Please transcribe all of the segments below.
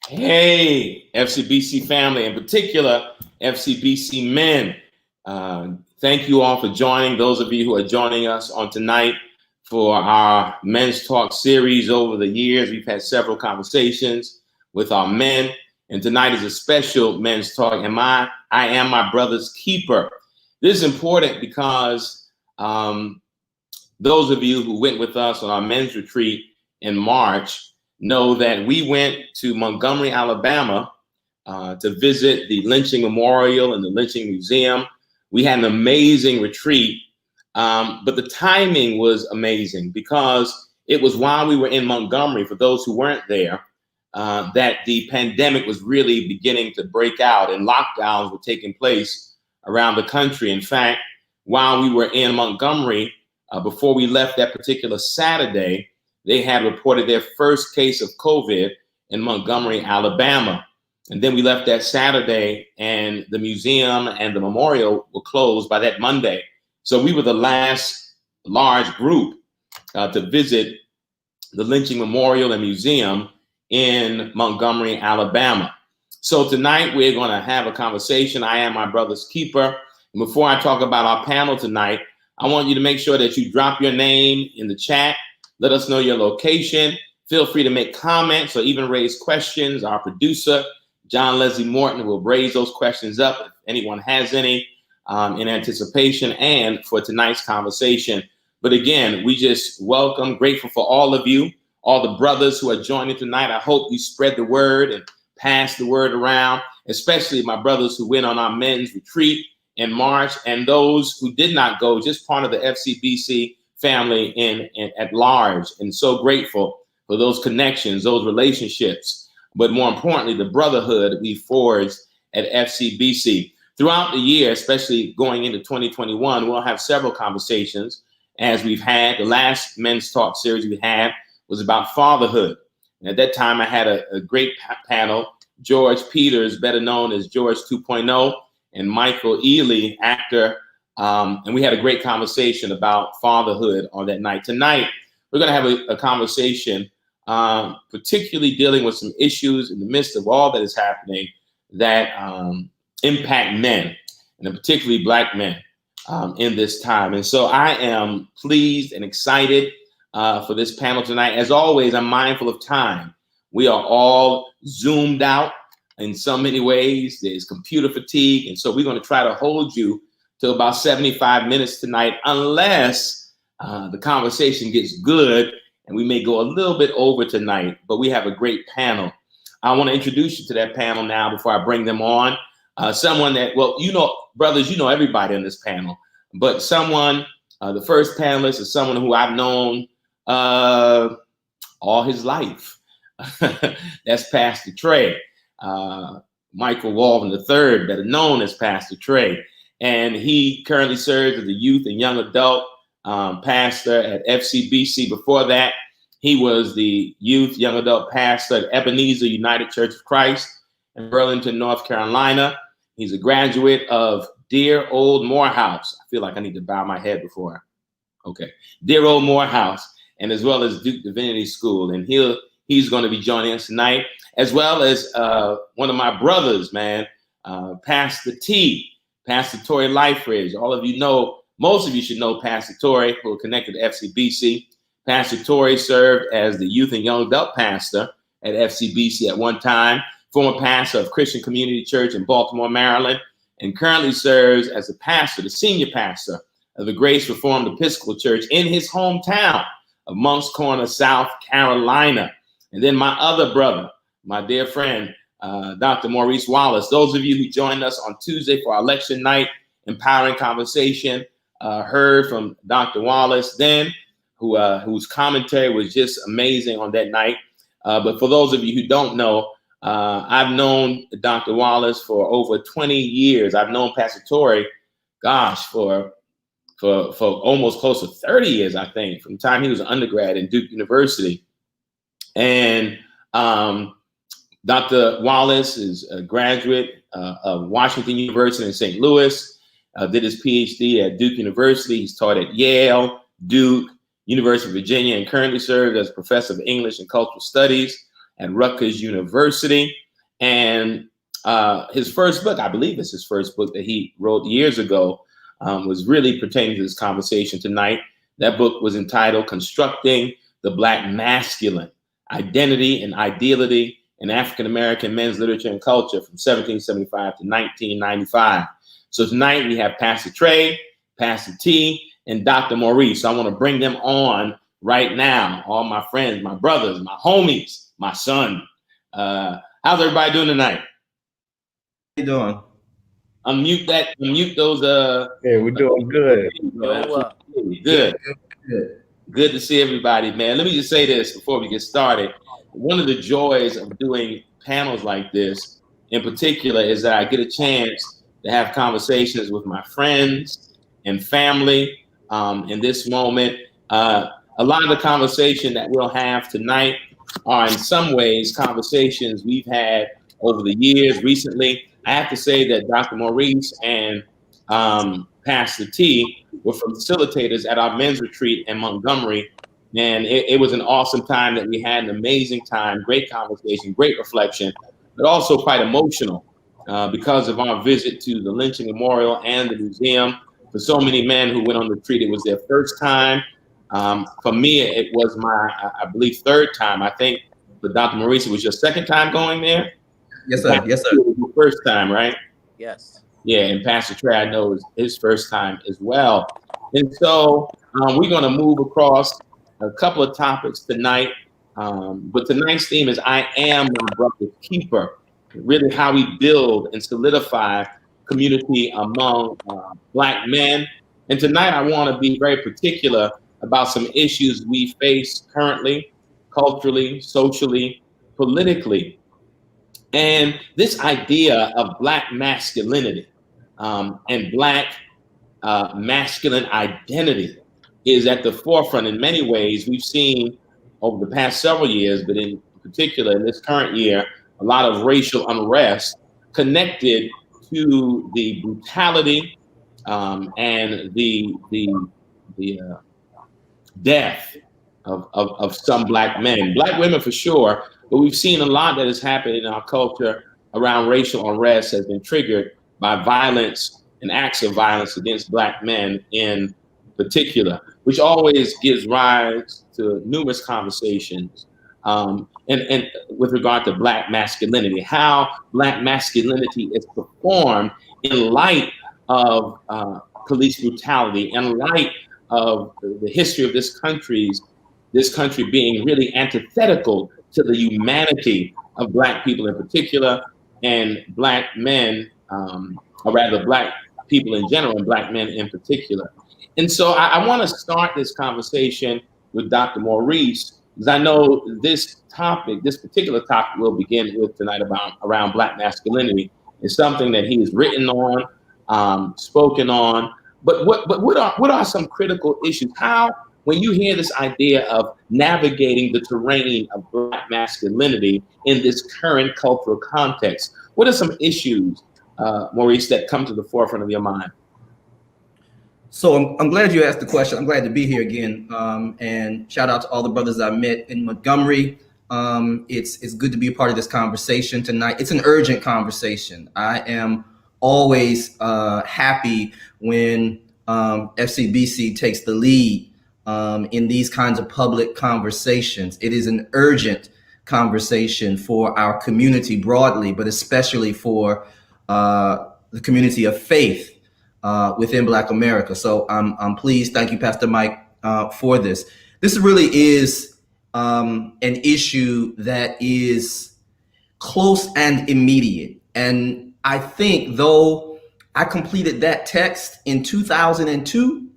Hey, FCBC family, in particular, FCBC Men. Thank you all for joining. Those of you who are joining us on tonight for our Men's Talk series over the years, we've had several conversations with our men, and tonight is a special Men's Talk, and I am my brother's keeper. This is important because those of you who went with us on our men's retreat in March know that we went to Montgomery, Alabama to visit the lynching memorial and the lynching museum. We had an amazing retreat, but the timing was amazing because it was while we were in Montgomery, for those who weren't there, that the pandemic was really beginning to break out and lockdowns were taking place around the country. In fact, while we were in Montgomery, before we left that particular Saturday, they had reported their first case of COVID in Montgomery, Alabama. And then we left that Saturday, and the museum and the memorial were closed by that Monday. So we were the last large group to visit the lynching memorial and museum in Montgomery, Alabama. So tonight we're going to have a conversation. I am my brother's keeper. And before I talk about our panel tonight, I want you to make sure that you drop your name in the chat. Let us know your location. Feel free to make comments or even raise questions. Our producer, John Leslie Morton, will raise those questions up if anyone has any in anticipation and for tonight's conversation. But again, we just welcome, grateful for all of you, all the brothers who are joining tonight. I hope you spread the word and pass the word around, especially my brothers who went on our men's retreat in March and those who did not go, just part of the FCBC family at large. And so grateful for those connections, those relationships, but more importantly, the brotherhood we forged at FCBC. Throughout the year, especially going into 2021, we'll have several conversations as we've had. The last Men's Talk series we had was about fatherhood. And at that time, I had a great panel, George Peters, better known as George 2.0, and Michael Ealy, actor. And we had a great conversation about fatherhood on that night. Tonight, we're going to have a conversation, particularly dealing with some issues in the midst of all that is happening that impact men, and particularly Black men in this time. And so I am pleased and excited for this panel tonight. As always, I'm mindful of time. We are all zoomed out in so many ways. There's computer fatigue. And so we're going to try to hold you to about 75 minutes tonight, unless the conversation gets good, and we may go a little bit over tonight, but we have a great panel. I want to introduce you to that panel now before I bring them on. Someone that, well, you know, brothers, you know everybody on this panel, but someone, the first panelist is someone who I've known all his life. That's Pastor Trey, Michael Walvin III, better known as Pastor Trey. And he currently serves as the youth and young adult pastor at FCBC. Before that, he was the youth, young adult pastor at Ebenezer United Church of Christ in Burlington, North Carolina. He's a graduate of Dear Old Morehouse. I feel like I need to bow my head before. Okay. Dear Old Morehouse, and as well as Duke Divinity School. And he's going to be joining us tonight, as well as one of my brothers, man, Pastor T. Pastor Torrey Liferidge. All of you know, most of you should know Pastor Torrey, who are connected to FCBC. Pastor Torrey served as the youth and young adult pastor at FCBC at one time, former pastor of Christian Community Church in Baltimore, Maryland, and currently serves as the pastor, the senior pastor of the Grace Reformed Episcopal Church in his hometown of Moncks Corner, South Carolina. And then my other brother, my dear friend, Dr. Maurice Wallace. Those of you who joined us on Tuesday for our election night, empowering conversation, heard from Dr. Wallace then, whose commentary was just amazing on that night. But for those of you who don't know, I've known Dr. Wallace for over 20 years. I've known Pastor Torrey, gosh, for almost close to 30 years, I think, from the time he was an undergrad in Duke University. And Dr. Wallace is a graduate of Washington University in St. Louis, did his PhD at Duke University. He's taught at Yale, Duke, University of Virginia, and currently serves as professor of English and Cultural Studies at Rutgers University. And his first book, I believe it's his first book that he wrote years ago, was really pertaining to this conversation tonight. That book was entitled Constructing the Black Masculine, Identity and Ideality in African-American Men's Literature and Culture from 1775 to 1995. So tonight we have Pastor Trey, Pastor T, and Dr. Maurice. So I want to bring them on right now. All my friends, my brothers, my homies, my son. How's everybody doing tonight? How you doing? Unmute those. Yeah, we're doing good. Good. Good to see everybody, man. Let me just say this before we get started. One of the joys of doing panels like this, in particular, is that I get a chance to have conversations with my friends and family in this moment. A lot of the conversation that we'll have tonight are in some ways conversations we've had over the years recently. I have to say that Dr. Maurice and Pastor T were facilitators at our men's retreat in Montgomery. And it was an awesome time that we had, an amazing time, great conversation, great reflection, but also quite emotional because of our visit to the Lynching Memorial and the museum. For so many men who went on the retreat, it was their first time. For me, it was my, I believe, third time. I think for Dr. Maurice, it was your second time going there? Yes, sir. Yes, sir. It was your first time, right? Yes. Yeah, and Pastor Trey, I know, is his first time as well. And so we're going to move across a couple of topics tonight. But tonight's theme is I am my brother's keeper, really how we build and solidify community among Black men. And tonight I want to be very particular about some issues we face currently, culturally, socially, politically. And this idea of Black masculinity and Black masculine identity is at the forefront in many ways. We've seen over the past several years, but in particular in this current year, a lot of racial unrest connected to the brutality and the death of some Black men, Black women for sure, but we've seen a lot that has happened in our culture around racial unrest has been triggered by violence and acts of violence against Black men in particular, which always gives rise to numerous conversations and with regard to Black masculinity, how Black masculinity is performed in light of police brutality, in light of the history of this country being really antithetical to the humanity of Black people in particular, and Black men, or rather Black people in general, and Black men in particular. And so I want to start this conversation with Dr. Maurice, because I know this particular topic we'll begin with tonight around Black masculinity is something that he has written on, spoken on. But what are some critical issues? How, when you hear this idea of navigating the terrain of Black masculinity in this current cultural context, what are some issues, Maurice, that come to the forefront of your mind? So I'm glad you asked the question. I'm glad to be here again. And shout out to all the brothers I met in Montgomery. It's good to be a part of this conversation tonight. It's an urgent conversation. I am always happy when FCBC takes the lead in these kinds of public conversations. It is an urgent conversation for our community broadly, but especially for the community of faith within Black America. So I'm pleased. Thank you, Pastor Mike, for this. This really is an issue that is close and immediate. And I think, though I completed that text in 2002,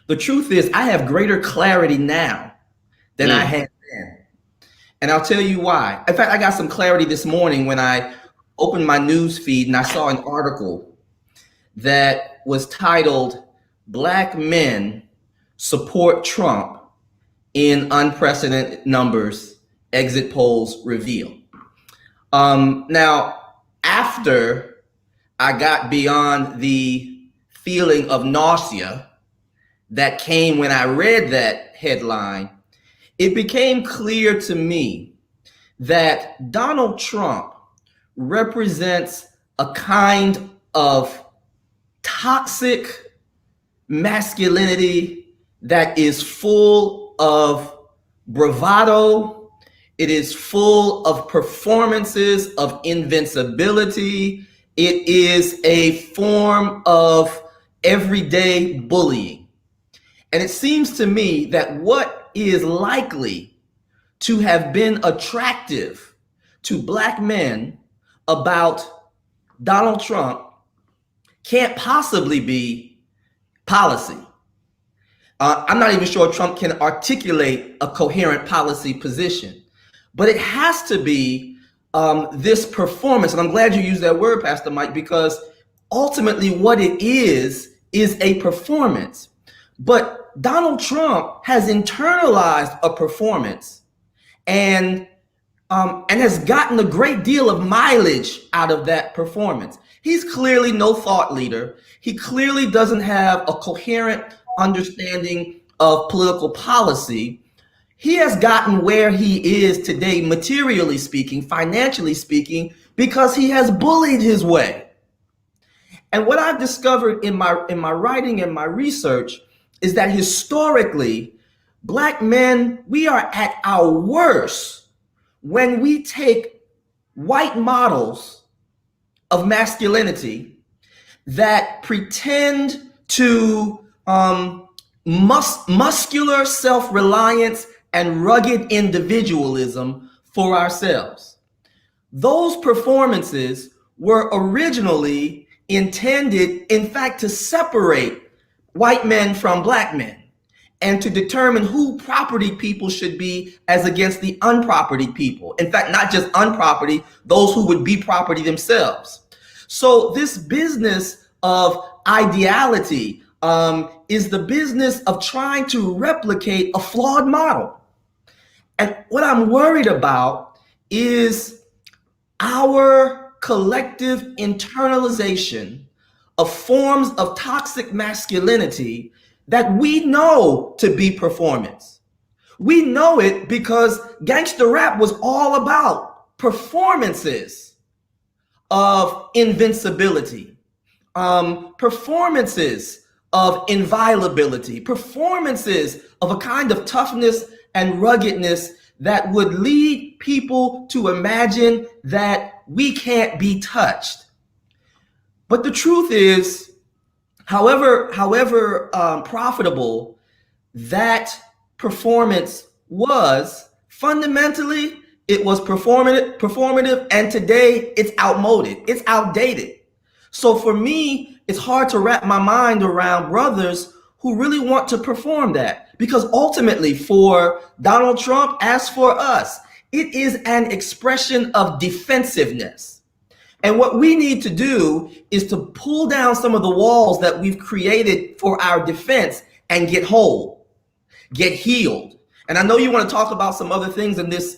the truth is I have greater clarity now than I had then. And I'll tell you why. In fact, I got some clarity this morning when I opened my news feed and I saw an article that was titled, "Black Men Support Trump in Unprecedented Numbers, Exit Polls Reveal." Now, after I got beyond the feeling of nausea that came when I read that headline, it became clear to me that Donald Trump represents a kind of toxic masculinity that is full of bravado. It is full of performances of invincibility. It is a form of everyday bullying. And it seems to me that what is likely to have been attractive to Black men about Donald Trump can't possibly be policy. I'm not even sure Trump can articulate a coherent policy position, but it has to be this performance. And I'm glad you used that word, Pastor Mike, because ultimately what it is a performance. But Donald Trump has internalized a performance and has gotten a great deal of mileage out of that performance. He's clearly no thought leader. He clearly doesn't have a coherent understanding of political policy. He has gotten where he is today, materially speaking, financially speaking, because he has bullied his way. And what I've discovered in my writing and my research is that historically, Black men, we are at our worst when we take white models of masculinity that pretend to muscular self-reliance and rugged individualism for ourselves. Those performances were originally intended, in fact, to separate white men from Black men and to determine who property people should be as against the unproperty people. In fact, not just unproperty, those who would be property themselves. So this business of ideality is the business of trying to replicate a flawed model. And what I'm worried about is our collective internalization of forms of toxic masculinity that we know to be performance. We know it because gangster rap was all about performances of invincibility, performances of inviolability, performances of a kind of toughness and ruggedness that would lead people to imagine that we can't be touched. But the truth is, however profitable that performance was, fundamentally, it was performative, and today it's outmoded, it's outdated. So for me, it's hard to wrap my mind around brothers who really want to perform that, because ultimately for Donald Trump, as for us, it is an expression of defensiveness. And what we need to do is to pull down some of the walls that we've created for our defense and get whole, get healed. And I know you want to talk about some other things in this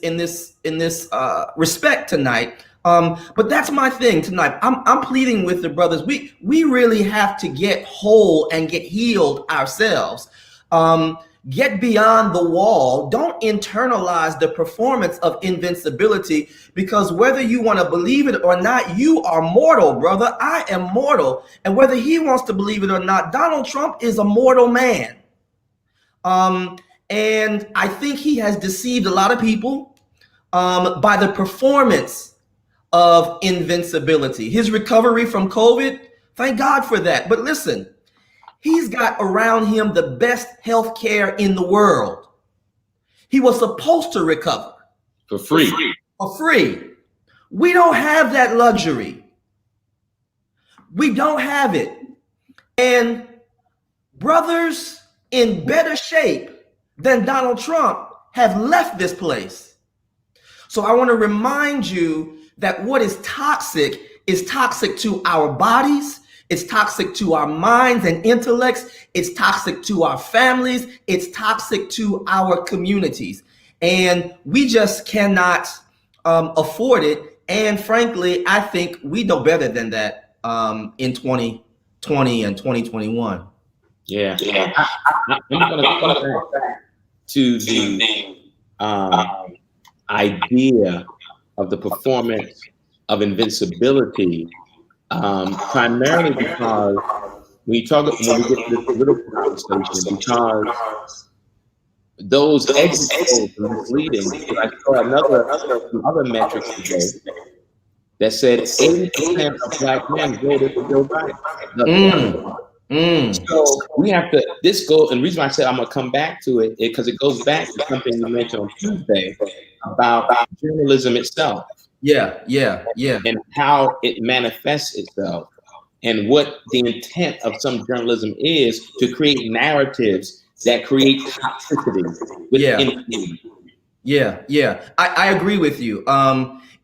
respect tonight. But that's my thing tonight. I'm pleading with the brothers. We really have to get whole and get healed ourselves. Get beyond the wall. Don't internalize the performance of invincibility, because whether you want to believe it or not, you are mortal, brother. I am mortal. And whether he wants to believe it or not, Donald Trump is a mortal man. And I think he has deceived a lot of people by the performance of invincibility. His recovery from COVID, thank God for that. But listen, he's got around him the best health care in the world. He was supposed to recover. For free. For free. We don't have that luxury. We don't have it. And brothers in better shape than Donald Trump have left this place. So I want to remind you that what is toxic to our bodies, it's toxic to our minds and intellects, it's toxic to our families, it's toxic to our communities. And we just cannot afford it. And frankly, I think we know better than that in 2020 and 2021. Yeah. I'm going to come back to the idea of the performance of invincibility, primarily because when we get to this political conversation, because those exit polls are misleading. Because I saw some other metrics today that said 80% of Black men voted for Joe Biden thus far. So we have to, and the reason why I said I'm going to come back to it, because it goes back to something you mentioned on Tuesday about journalism itself. Yeah. And how it manifests itself, and what the intent of some journalism is to create narratives that create toxicity within community. Yeah. I agree with you.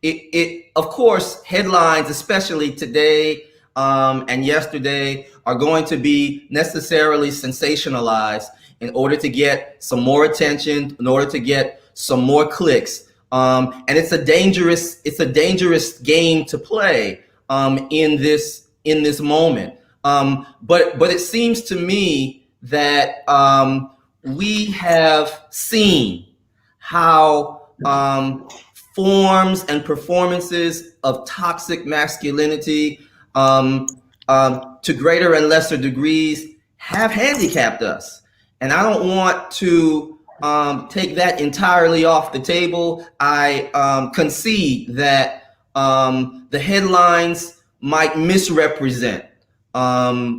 It of course, headlines, especially today and yesterday, are going to be necessarily sensationalized in order to get some more attention, in order to get some more clicks. And it's a dangerous game to play in this moment. But it seems to me that we have seen how forms and performances of toxic masculinity, to greater and lesser degrees, have handicapped us. And I don't want to take that entirely off the table. I concede that the headlines might misrepresent what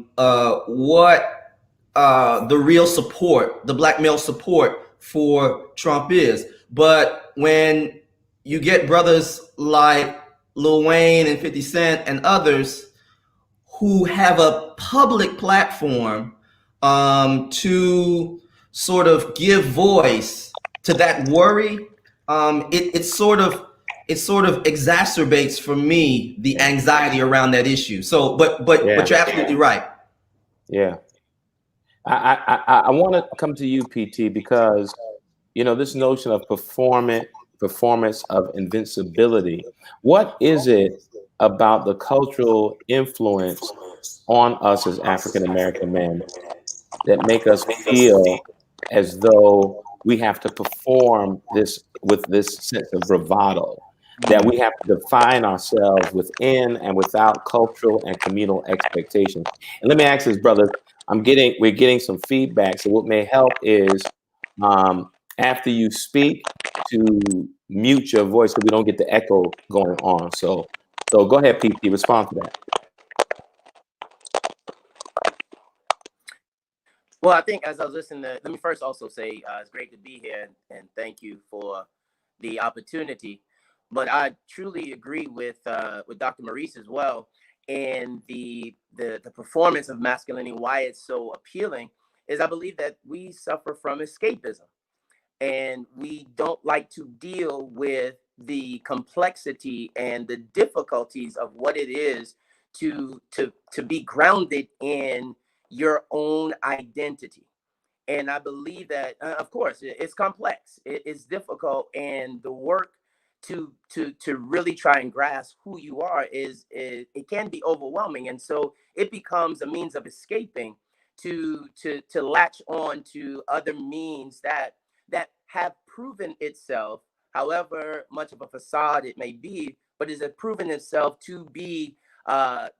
the real support, the Black male support for Trump is. But when you get brothers like Lil Wayne and 50 Cent and others who have a public platform to sort of give voice to that worry, it sort of exacerbates for me the anxiety around that issue. So, but you're absolutely right. Yeah. I want to come to you, PT, because this notion of performance of invincibility. What is it about the cultural influence on us as African American men that make us feel as though we have to perform this with this sense of bravado, that we have to define ourselves within and without cultural and communal expectations? And let me ask this, brothers. We're getting some feedback. So what may help is after you speak, to mute your voice so we don't get the echo going on. So go ahead, PT, respond to that. Well, I think as I was listening let me first also say it's great to be here, and thank you for the opportunity. But I truly agree with Dr. Maurice as well, and the performance of masculinity. Why it's so appealing is I believe that we suffer from escapism, and we don't like to deal with the complexity and the difficulties of what it is to be grounded in your own identity. And I believe that, of course, it's complex, it's difficult, and the work to really try and grasp who you are is it can be overwhelming, and so it becomes a means of escaping to latch on to other means that have proven itself, however much of a facade it may be, but is it proven itself to be the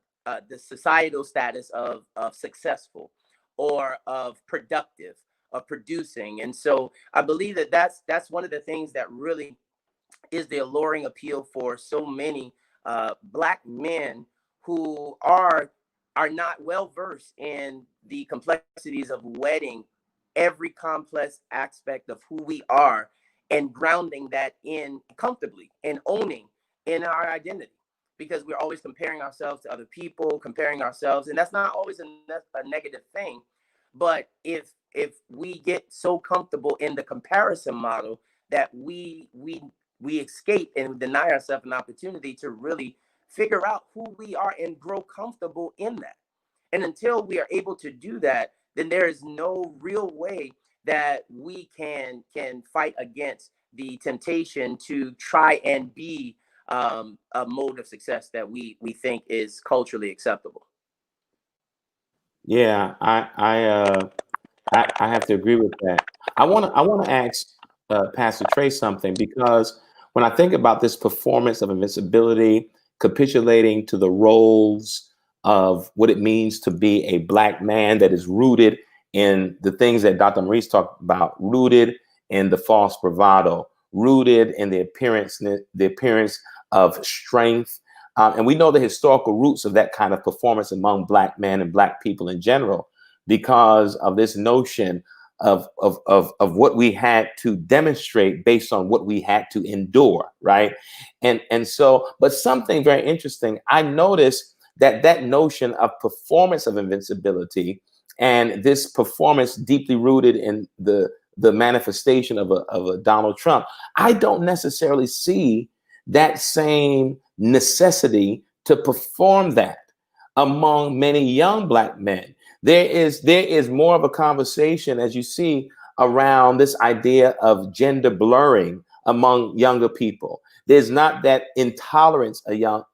societal status of successful, or of productive, of producing. And so I believe that that's one of the things that really is the alluring appeal for so many Black men who are not well versed in the complexities of wedding every complex aspect of who we are, and grounding that in comfortably and owning in our identity, because we're always comparing ourselves to other people, comparing ourselves, and that's not always a negative thing. But if we get so comfortable in the comparison model that we escape and deny ourselves an opportunity to really figure out who we are and grow comfortable in that. And until we are able to do that, then there is no real way that we can fight against the temptation to try and be a mode of success that we think is culturally acceptable. Yeah, I have to agree with that. I want to ask Pastor Trey something, because when I think about this performance of invincibility, capitulating to the roles of what it means to be a Black man that is rooted in the things that Dr. Maurice talked about, rooted in the false bravado, rooted in the appearance of strength. And we know the historical roots of that kind of performance among Black men and Black people in general, because of this notion of what we had to demonstrate based on what we had to endure, right? And so, but something very interesting, I noticed that notion of performance of invincibility and this performance deeply rooted in the manifestation of a Donald Trump, I don't necessarily see that same necessity to perform that among many young Black men. There is more of a conversation, as you see, around this idea of gender blurring among younger people. There's not that intolerance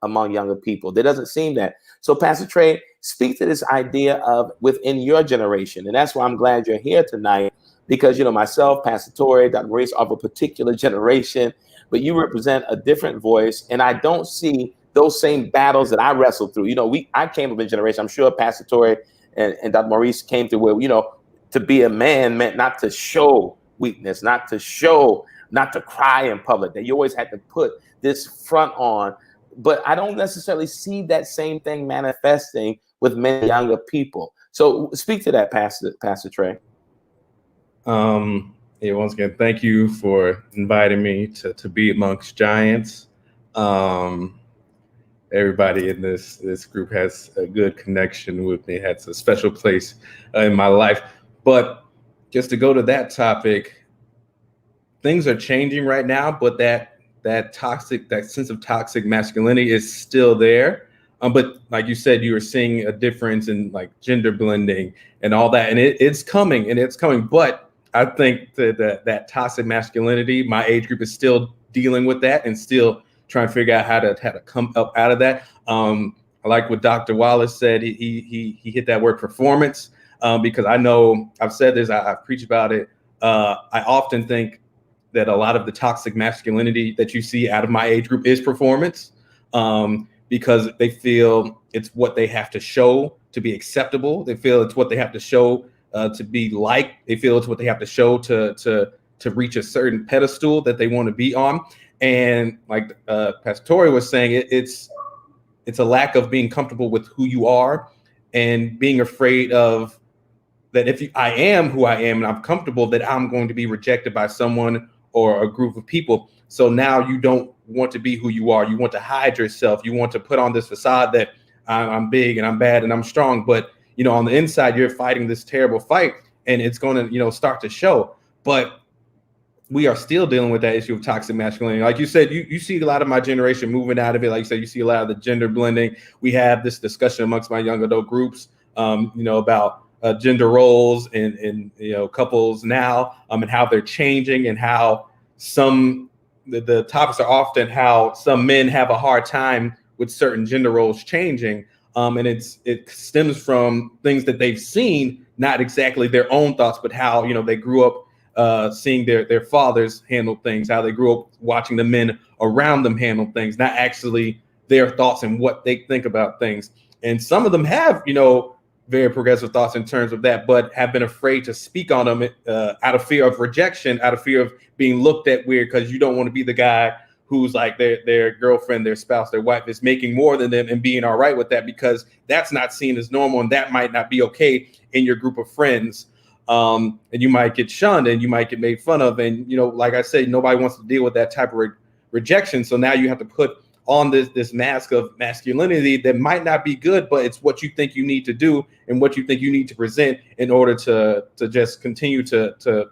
among younger people. There doesn't seem that. So, Pastor Trey, speak to this idea of within your generation. And that's why I'm glad you're here tonight, because, myself, Pastor Torrey, Dr. Maurice, of a particular generation, but you represent a different voice. And I don't see those same battles that I wrestled through. I came from a generation, I'm sure Pastor Torrey and Dr. Maurice came through where, to be a man meant not to show weakness, not to cry in public, that you always had to put this front on. But I don't necessarily see that same thing manifesting with many younger people. So speak to that, Pastor Trey. Yeah, once again, thank you for inviting me to be amongst giants. Everybody in this group has a good connection with me, has a special place in my life. But just to go to that topic, things are changing right now, but that sense of toxic masculinity is still there. But like you said, you were seeing a difference in like gender blending and all that, and it's coming. But I think that toxic masculinity, my age group is still dealing with that and still trying to figure out how to come up out of that. I like what Dr. Wallace said. He hit that word performance, because I know I've said this, I've preached about it. I often think that a lot of the toxic masculinity that you see out of my age group is performance, because they feel it's what they have to show to be acceptable. They feel it's what they have to show to be liked. They feel it's what they have to show to reach a certain pedestal that they want to be on. And like Pastor Torrey was saying, it's a lack of being comfortable with who you are and being afraid of that if I am who I am and I'm comfortable, that I'm going to be rejected by someone or a group of people. So now you don't want to be who you are. You want to hide yourself. You want to put on this facade that I'm big and I'm bad and I'm strong. But, on the inside, you're fighting this terrible fight and it's going to, start to show. But we are still dealing with that issue of toxic masculinity. Like you said, you see a lot of my generation moving out of it. Like you said, you see a lot of the gender blending. We have this discussion amongst my young adult groups, about gender roles and couples now, and how they're changing, and how the topics are often how some men have a hard time with certain gender roles changing. And it stems from things that they've seen, not exactly their own thoughts, but how, they grew up seeing their fathers handle things, how they grew up watching the men around them handle things, not actually their thoughts and what they think about things. And some of them have, very progressive thoughts in terms of that, but have been afraid to speak on them out of fear of rejection, out of fear of being looked at weird, because you don't want to be the guy who's like their girlfriend, their spouse, their wife is making more than them and being all right with that, because that's not seen as normal and that might not be okay in your group of friends. And you might get shunned and you might get made fun of. And, like I said, nobody wants to deal with that type of rejection. So now you have to put on this mask of masculinity that might not be good, but it's what you think you need to do and what you think you need to present in order to just continue to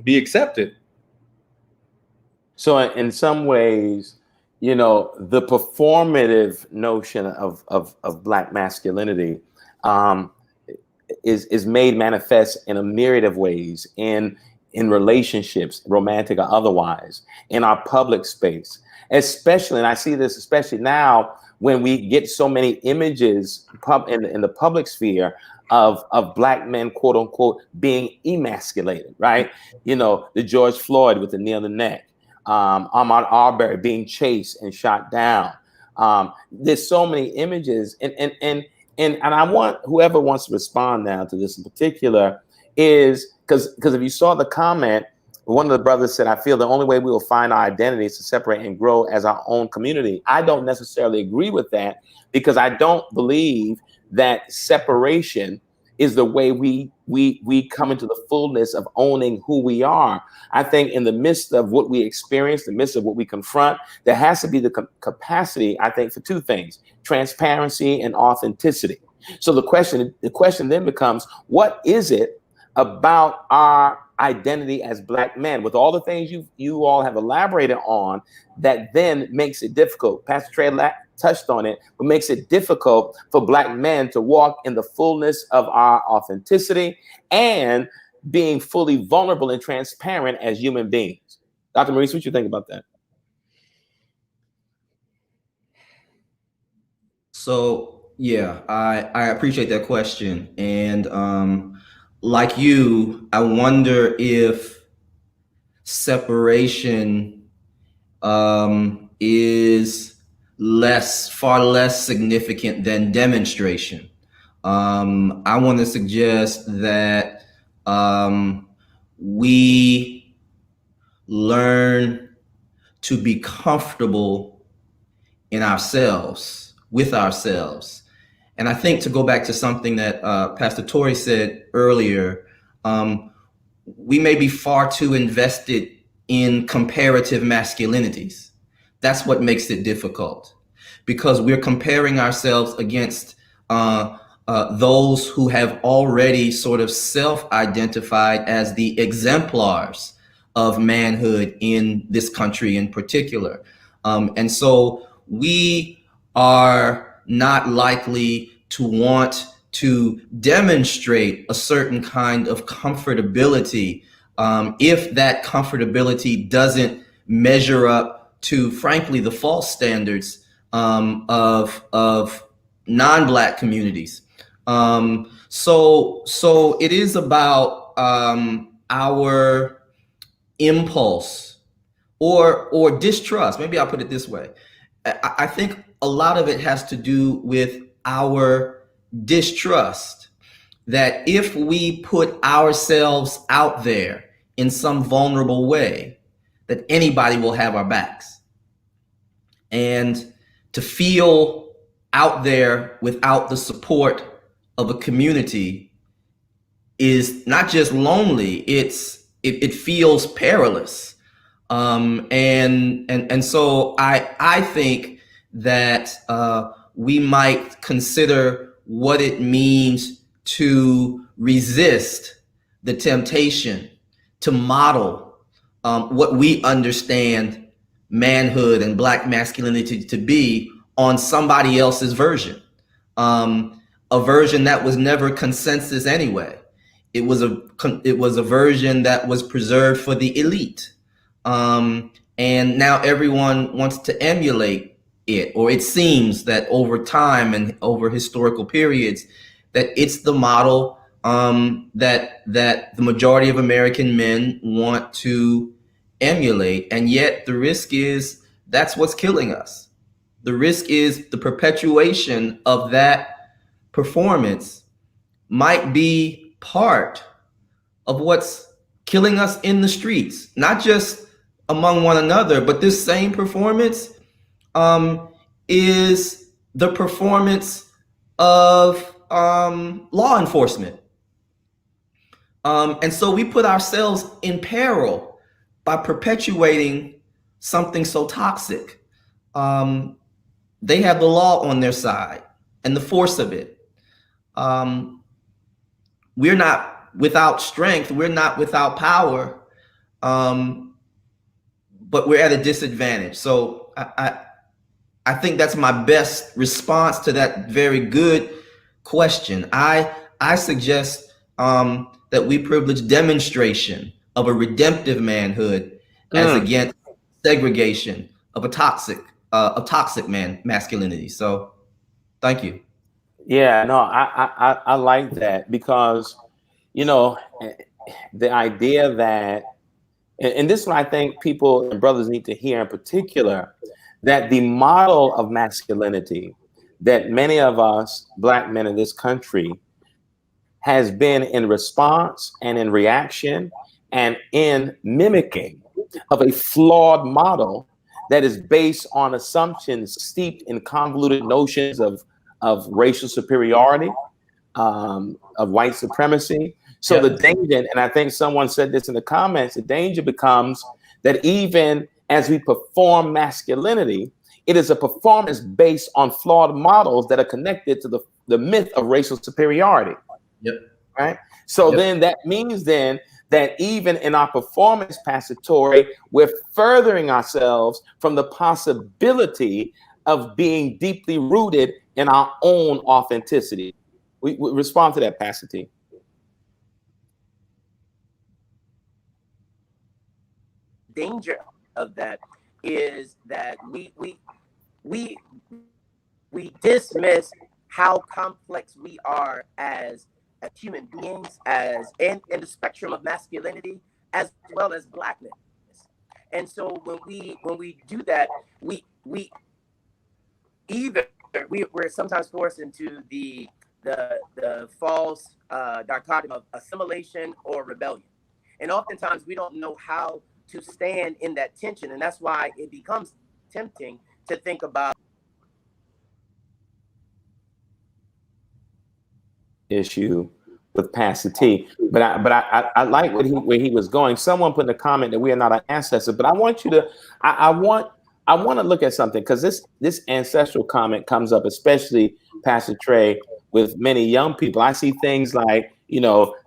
be accepted. So in some ways, the performative notion of Black masculinity is made manifest in a myriad of ways in relationships, romantic or otherwise, in our public space, especially, and I see this especially now when we get so many images in the public sphere of Black men, quote unquote, being emasculated, right? The George Floyd with the knee on the neck. Ahmaud Arbery being chased and shot down. There's so many images, and I want whoever wants to respond now to this in particular is because if you saw the comment, one of the brothers said, I feel the only way we will find our identity is to separate and grow as our own community. I don't necessarily agree with that, because I don't believe that separation is the way we come into the fullness of owning who we are. I think in the midst of what we experience, the midst of what we confront, there has to be the capacity, I think, for two things: transparency and authenticity. So the question then becomes, what is it about our identity as Black men, with all the things you all have elaborated on, that then makes it difficult? Pastor Trey touched on it, but makes it difficult for Black men to walk in the fullness of our authenticity and being fully vulnerable and transparent as human beings. Dr. Maurice, what you think about that? So yeah, I appreciate that question. And like you, I wonder if separation is far less significant than demonstration. I want to suggest that we learn to be comfortable in ourselves, with ourselves. And I think, to go back to something that Pastor Torrey said earlier, we may be far too invested in comparative masculinities. That's what makes it difficult, because we're comparing ourselves against those who have already sort of self-identified as the exemplars of manhood in this country in particular. And so we are not likely to want to demonstrate a certain kind of comfortability if that comfortability doesn't measure up to, frankly, the false standards of non-Black communities. So it is about our impulse or distrust. Maybe I'll put it this way. I think a lot of it has to do with our distrust that if we put ourselves out there in some vulnerable way, that anybody will have our backs. And to feel out there without the support of a community is not just lonely, it feels perilous. And so I think that we might consider what it means to resist the temptation to model what we understand manhood and Black masculinity to be on somebody else's version, a version that was never consensus anyway. It was a version that was preserved for the elite, and now everyone wants to emulate it, or it seems that over time and over historical periods, that it's the model that the majority of American men want to emulate. And yet the risk is that's what's killing us. The risk is the perpetuation of that performance might be part of what's killing us in the streets, not just among one another, but this same performance is the performance of law enforcement. And so we put ourselves in peril by perpetuating something so toxic. They have the law on their side and the force of it. We're not without strength. We're not without power, but we're at a disadvantage. So I think that's my best response to that very good question. I suggest that we privilege demonstration of a redemptive manhood as against segregation of a toxic masculinity. So thank you. Yeah, no, I like that, because, you know, the idea that And this is what I think people and brothers need to hear in particular, that the model of masculinity that many of us Black men in this country has been in response and in reaction and in mimicking of a flawed model that is based on assumptions steeped in convoluted notions of racial superiority, of white supremacy. So the danger, and I think someone said this in the comments, the danger becomes that even as we perform masculinity, it is a performance based on flawed models that are connected to the myth of racial superiority. Yep. Right. So then that means then that even in our performance, Pastor Torrey, we're furthering ourselves from the possibility of being deeply rooted in our own authenticity. We respond to that, Pastor T. Danger of that is that we dismiss how complex we are as human beings, as in the spectrum of masculinity, as well as Blackness. And so when we do that, we're sometimes forced into the false dichotomy of assimilation or rebellion. And oftentimes we don't know how to stand in that tension. And that's why it becomes tempting to think about issue with Pastor T. But I like where he was going. Someone put in a comment that we are not our ancestors, but I want you to, I want to look at something, because this ancestral comment comes up, especially, Pastor Trey, with many young people. I see things like,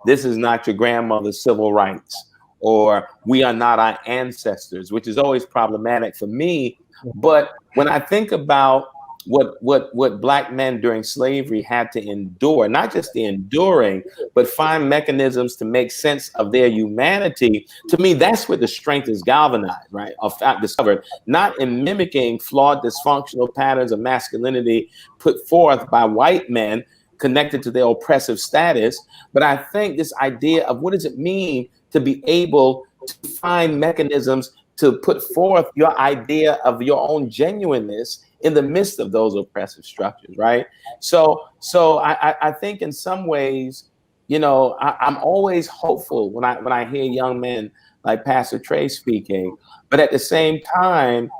this is not your grandmother's civil rights, or we are not our ancestors, which is always problematic for me. But when I think about what Black men during slavery had to endure, not just the enduring, but find mechanisms to make sense of their humanity, to me, that's where the strength is galvanized, right? Discovered, not in mimicking flawed, dysfunctional patterns of masculinity put forth by white men connected to their oppressive status. But I think this idea of what does it mean to be able to find mechanisms to put forth your idea of your own genuineness in the midst of those oppressive structures, right? So I think in some ways, I'm always hopeful when I hear young men like Pastor Trey speaking, but at the same time,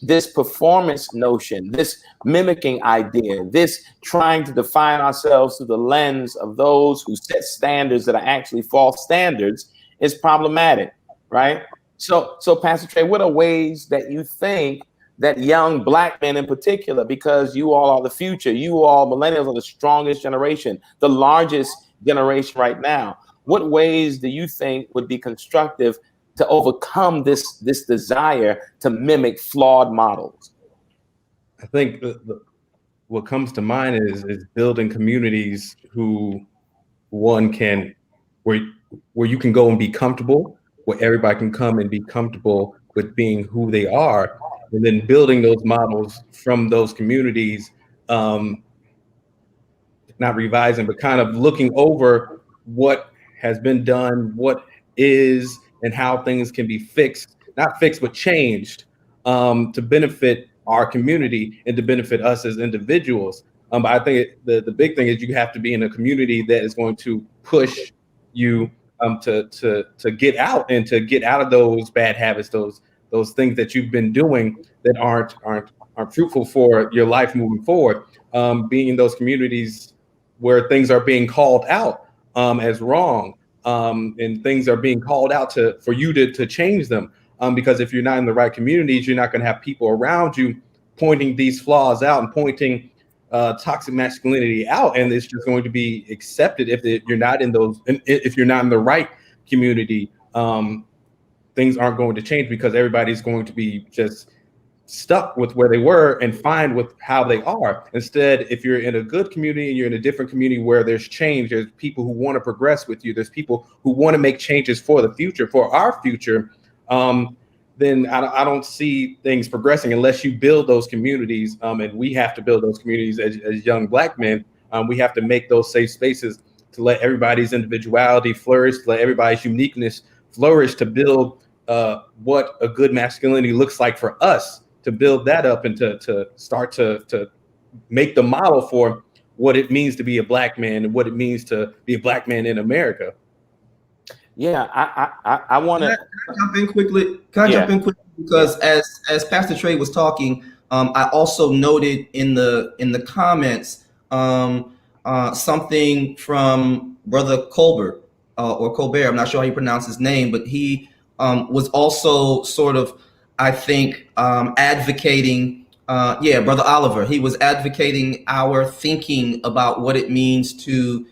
this performance notion, this mimicking idea, this trying to define ourselves through the lens of those who set standards that are actually false standards is problematic, right? So Pastor Trey, what are ways that you think that young Black men in particular, because you all are the future, you all millennials are the strongest generation, the largest generation right now, what ways do you think would be constructive to overcome this desire to mimic flawed models? I think what comes to mind is building communities who where you can go and be comfortable, where everybody can come and be comfortable with being who they are, and then building those models from those communities, not revising, but kind of looking over what has been done, what is, and how things can be fixed, not fixed, but changed, to benefit our community and to benefit us as individuals. But I think the big thing is you have to be in a community that is going to push you to get out and to get out of those bad habits, those things that you've been doing that aren't fruitful for your life moving forward. Being in those communities where things are being called out as wrong, and things are being called out for you to change them. Because if you're not in the right communities, you're not going to have people around you pointing these flaws out and pointing toxic masculinity out, and it's just going to be accepted if you're not in those. If you're not in the right community, things aren't going to change because everybody's going to be just stuck with where they were and fine with how they are. Instead, if you're in a good community and you're in a different community where there's change, there's people who want to progress with you, there's people who want to make changes for the future, for our future, then I don't see things progressing unless you build those communities. And we have to build those communities as young Black men. We have to make those safe spaces to let everybody's individuality flourish, to let everybody's uniqueness flourish, to build what a good masculinity looks like for us, to build that up and to start to make the model for what it means to be a Black man and what it means to be a Black man in America. Yeah, I want to jump in quickly. Can I jump in quickly? Because as Pastor Trey was talking, I also noted in the comments something from Brother Colbert or Colbert. I'm not sure how you pronounce his name, but he was also sort of, I think, advocating. Brother Oliver. He was advocating our thinking about what it means to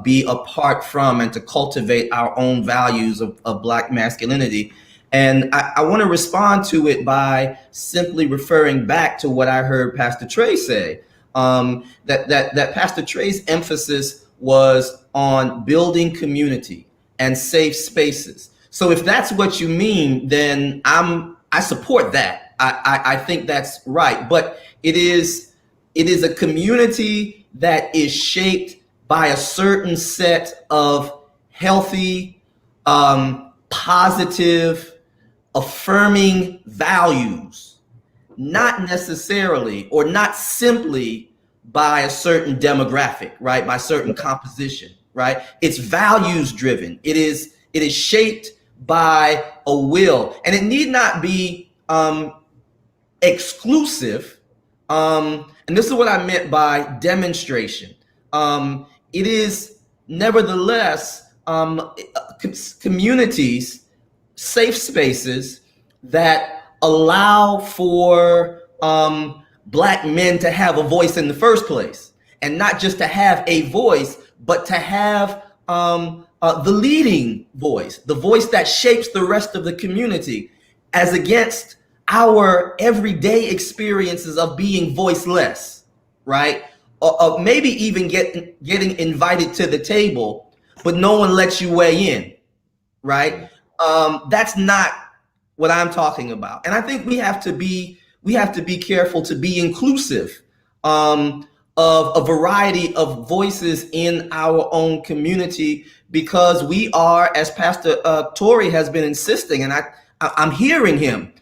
be apart from and to cultivate our own values of Black masculinity. And I want to respond to it by simply referring back to what I heard Pastor Trey say, that Pastor Trey's emphasis was on building community and safe spaces. So if that's what you mean, then I support that. I think that's right. But it is a community that is shaped by a certain set of healthy, positive, affirming values, not necessarily or not simply by a certain demographic, right? By certain composition, right? It's values driven. It is shaped by a will, and it need not be exclusive. And this is what I meant by demonstration. It is nevertheless communities, safe spaces that allow for Black men to have a voice in the first place, and not just to have a voice, but to have the leading voice, the voice that shapes the rest of the community, as against our everyday experiences of being voiceless, right? Or maybe even getting invited to the table, but no one lets you weigh in, right? That's not what I'm talking about. And I think we have to be careful to be inclusive of a variety of voices in our own community, because we are, as Pastor Torrey has been insisting, and I'm hearing him,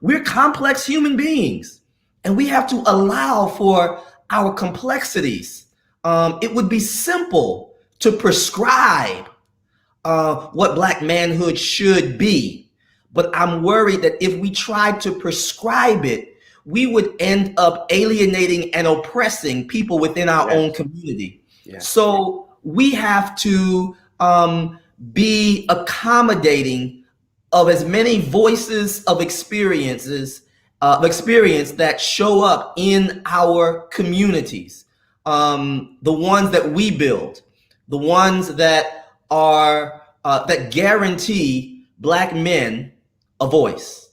we're complex human beings, and we have to allow for our complexities. It would be simple to prescribe what Black manhood should be, but I'm worried that if we tried to prescribe it, we would end up alienating and oppressing people within our own community. Yes. So we have to be accommodating of as many voices of experience that show up in our communities, the ones that we build, the ones that are that guarantee Black men a voice.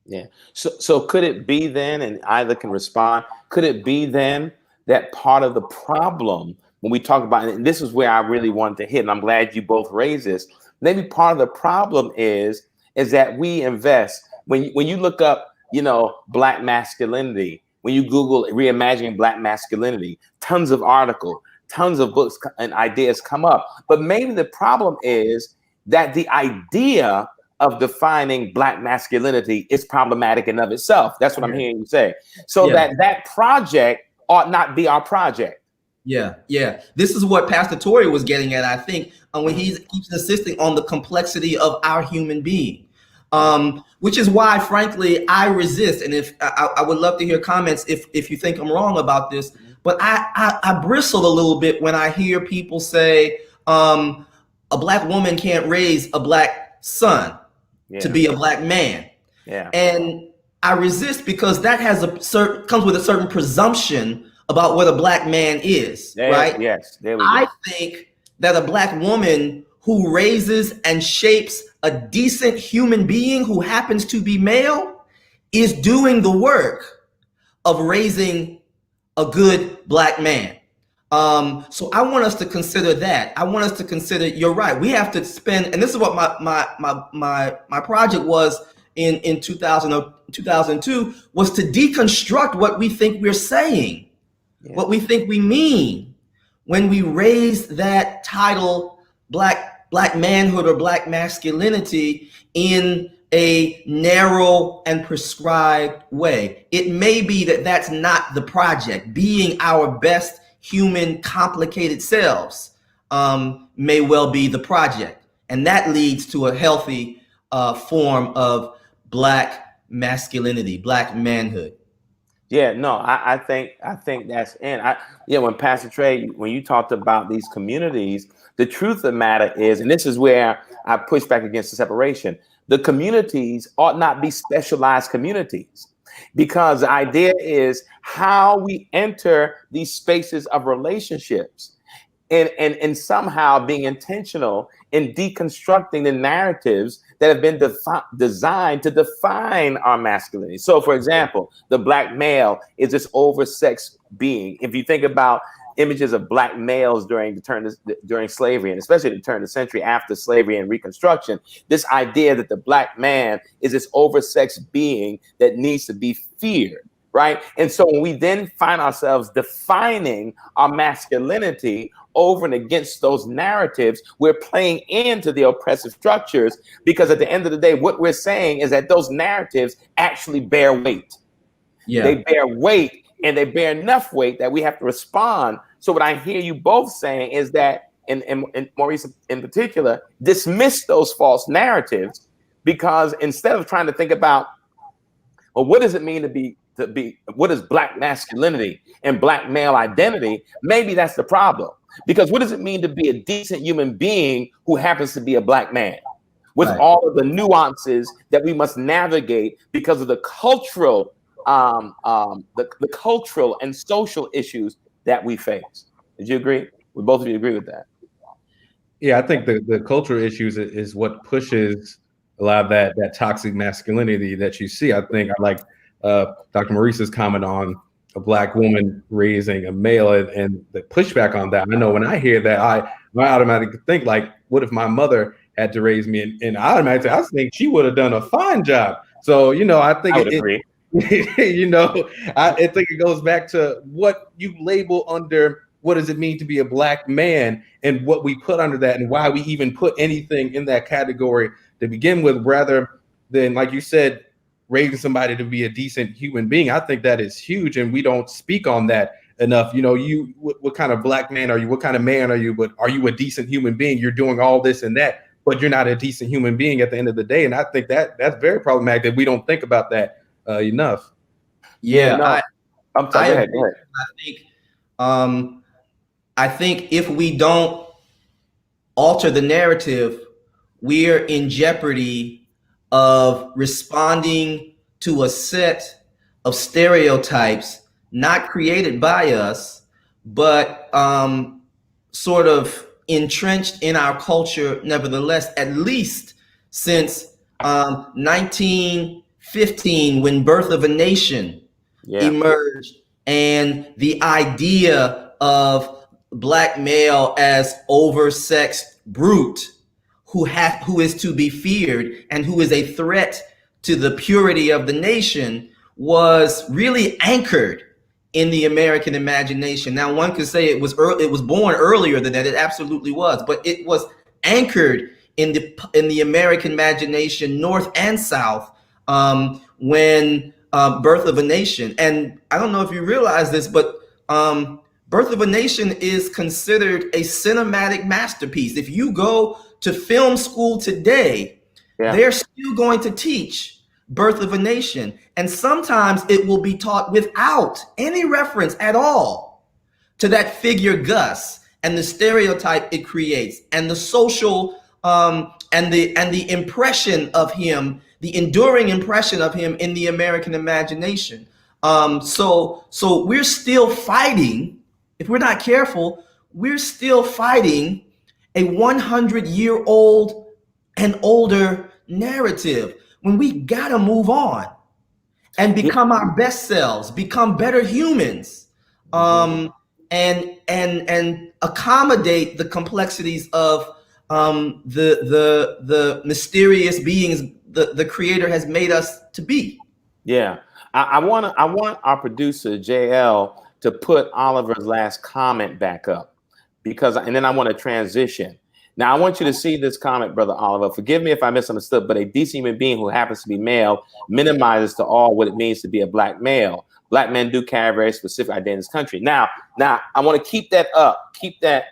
Yeah. So could it be then, and either can respond, could it be then that part of the problem when we talk about, and this is where I really wanted to hit, and I'm glad you both raised this, maybe part of the problem is that we invest, when you look up, Black masculinity, when you Google reimagining Black masculinity, tons of articles, tons of books and ideas come up. But maybe the problem is that the idea of defining Black masculinity is problematic in of itself. That's what I'm hearing you say. So that project ought not be our project. Yeah. This is what Pastor Torrey was getting at, I think, when he keeps insisting on the complexity of our human being. Which is why, frankly, I resist. And if I would love to hear comments if you think I'm wrong about this, but I bristle a little bit when I hear people say a Black woman can't raise a Black son to be a Black man. Yeah. And I resist, because that has comes with a certain presumption about what a Black man is, right? Yes. There we go. I think that a Black woman who raises and shapes a decent human being who happens to be male is doing the work of raising a good Black man. So I want us to consider that. I want us to consider, you're right, we have to spend, and this is what my project was in 2000 or 2002, was to deconstruct what we think we're saying, what we think we mean when we raise that title Black black manhood or black masculinity in a narrow and prescribed way. It may be that that's not the project. Being our best human complicated selves may well be the project. And that leads to a healthy form of black masculinity, black manhood. Yeah, no, I think that's in. When Pastor Trey, when you talked about these communities, the truth of the matter is, and this is where I push back against the separation, the communities ought not be specialized communities, because the idea is how we enter these spaces of relationships and somehow being intentional in deconstructing the narratives that have been designed to define our masculinity. So, for example, the black male is this oversexed being. If you think about images of black males during slavery, and especially the turn of the century after slavery and Reconstruction, this idea that the black man is this oversexed being that needs to be feared, right? And so when we then find ourselves defining our masculinity over and against those narratives, we're playing into the oppressive structures, because at the end of the day, what we're saying is that those narratives actually bear weight. Yeah. They bear weight, and they bear enough weight that we have to respond. So what I hear you both saying is that, and Maurice in particular, dismiss those false narratives, because instead of trying to think about, well, what does it mean to be, what is black masculinity and black male identity? Maybe that's the problem. Because what does it mean to be a decent human being who happens to be a black man, with all of the nuances that we must navigate because of the cultural, the cultural and social issues that we face? Did you agree? Would both of you agree with that? Yeah, I think the cultural issues is what pushes a lot of that toxic masculinity that you see. I think I like Dr. Maurice's comment on a black woman raising a male and the pushback on that. I know when I hear that, I automatically think, like, what if my mother had to raise me? And automatically I think she would have done a fine job. So, I think I think it goes back to what you label under what does it mean to be a black man, and what we put under that, and why we even put anything in that category to begin with, rather than, like you said, raising somebody to be a decent human being. I think that is huge, and we don't speak on that enough. What kind of black man are you? What kind of man are you? But are you a decent human being? You're doing all this and that, but you're not a decent human being at the end of the day. And I think that's very problematic that we don't think about that enough. Yeah, no, I'm sorry. Go ahead. I think if we don't alter the narrative, we're in jeopardy of responding to a set of stereotypes not created by us, but sort of entrenched in our culture nevertheless, at least since 1915, when Birth of a Nation emerged, and the idea of black male as oversexed brute who is to be feared and who is a threat to the purity of the nation was really anchored in the American imagination. Now, one could say it was born earlier than that. It absolutely was, but it was anchored in the American imagination, North and South, when Birth of a Nation. And I don't know if you realize this, but Birth of a Nation is considered a cinematic masterpiece. If you go to film school today, they're still going to teach Birth of a Nation. And sometimes it will be taught without any reference at all to that figure Gus and the stereotype it creates, and the social and the impression of him, the enduring impression of him in the American imagination. So we're still fighting. If we're not careful, we're still fighting a 100-year-old and older narrative, when we gotta move on and become our best selves, become better humans, and accommodate the complexities of the mysterious beings the Creator has made us to be. Yeah, I want our producer JL to put Oliver's last comment back up, and then I want to transition. Now, I want you to see this comment, Brother Oliver. Forgive me if I misunderstood, but a decent human being who happens to be male minimizes to all what it means to be a black male. Black men do carry a very specific identity in this country. Now, I want to keep that up. Keep that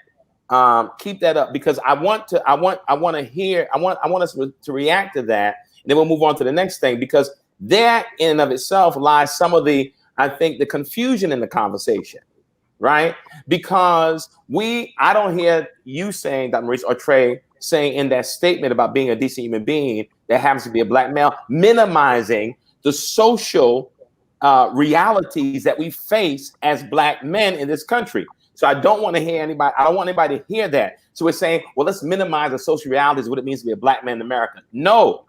up, because I want us to react to that, and then we'll move on to the next thing, because that in and of itself lies some of the, I think, the confusion in the conversation. Right? Because I don't hear you saying, Dr. Maurice or Trey, saying in that statement about being a decent human being that happens to be a black male, minimizing the social realities that we face as black men in this country. So I don't want anybody to hear that. So we're saying, well, let's minimize the social realities of what it means to be a black man in America. No.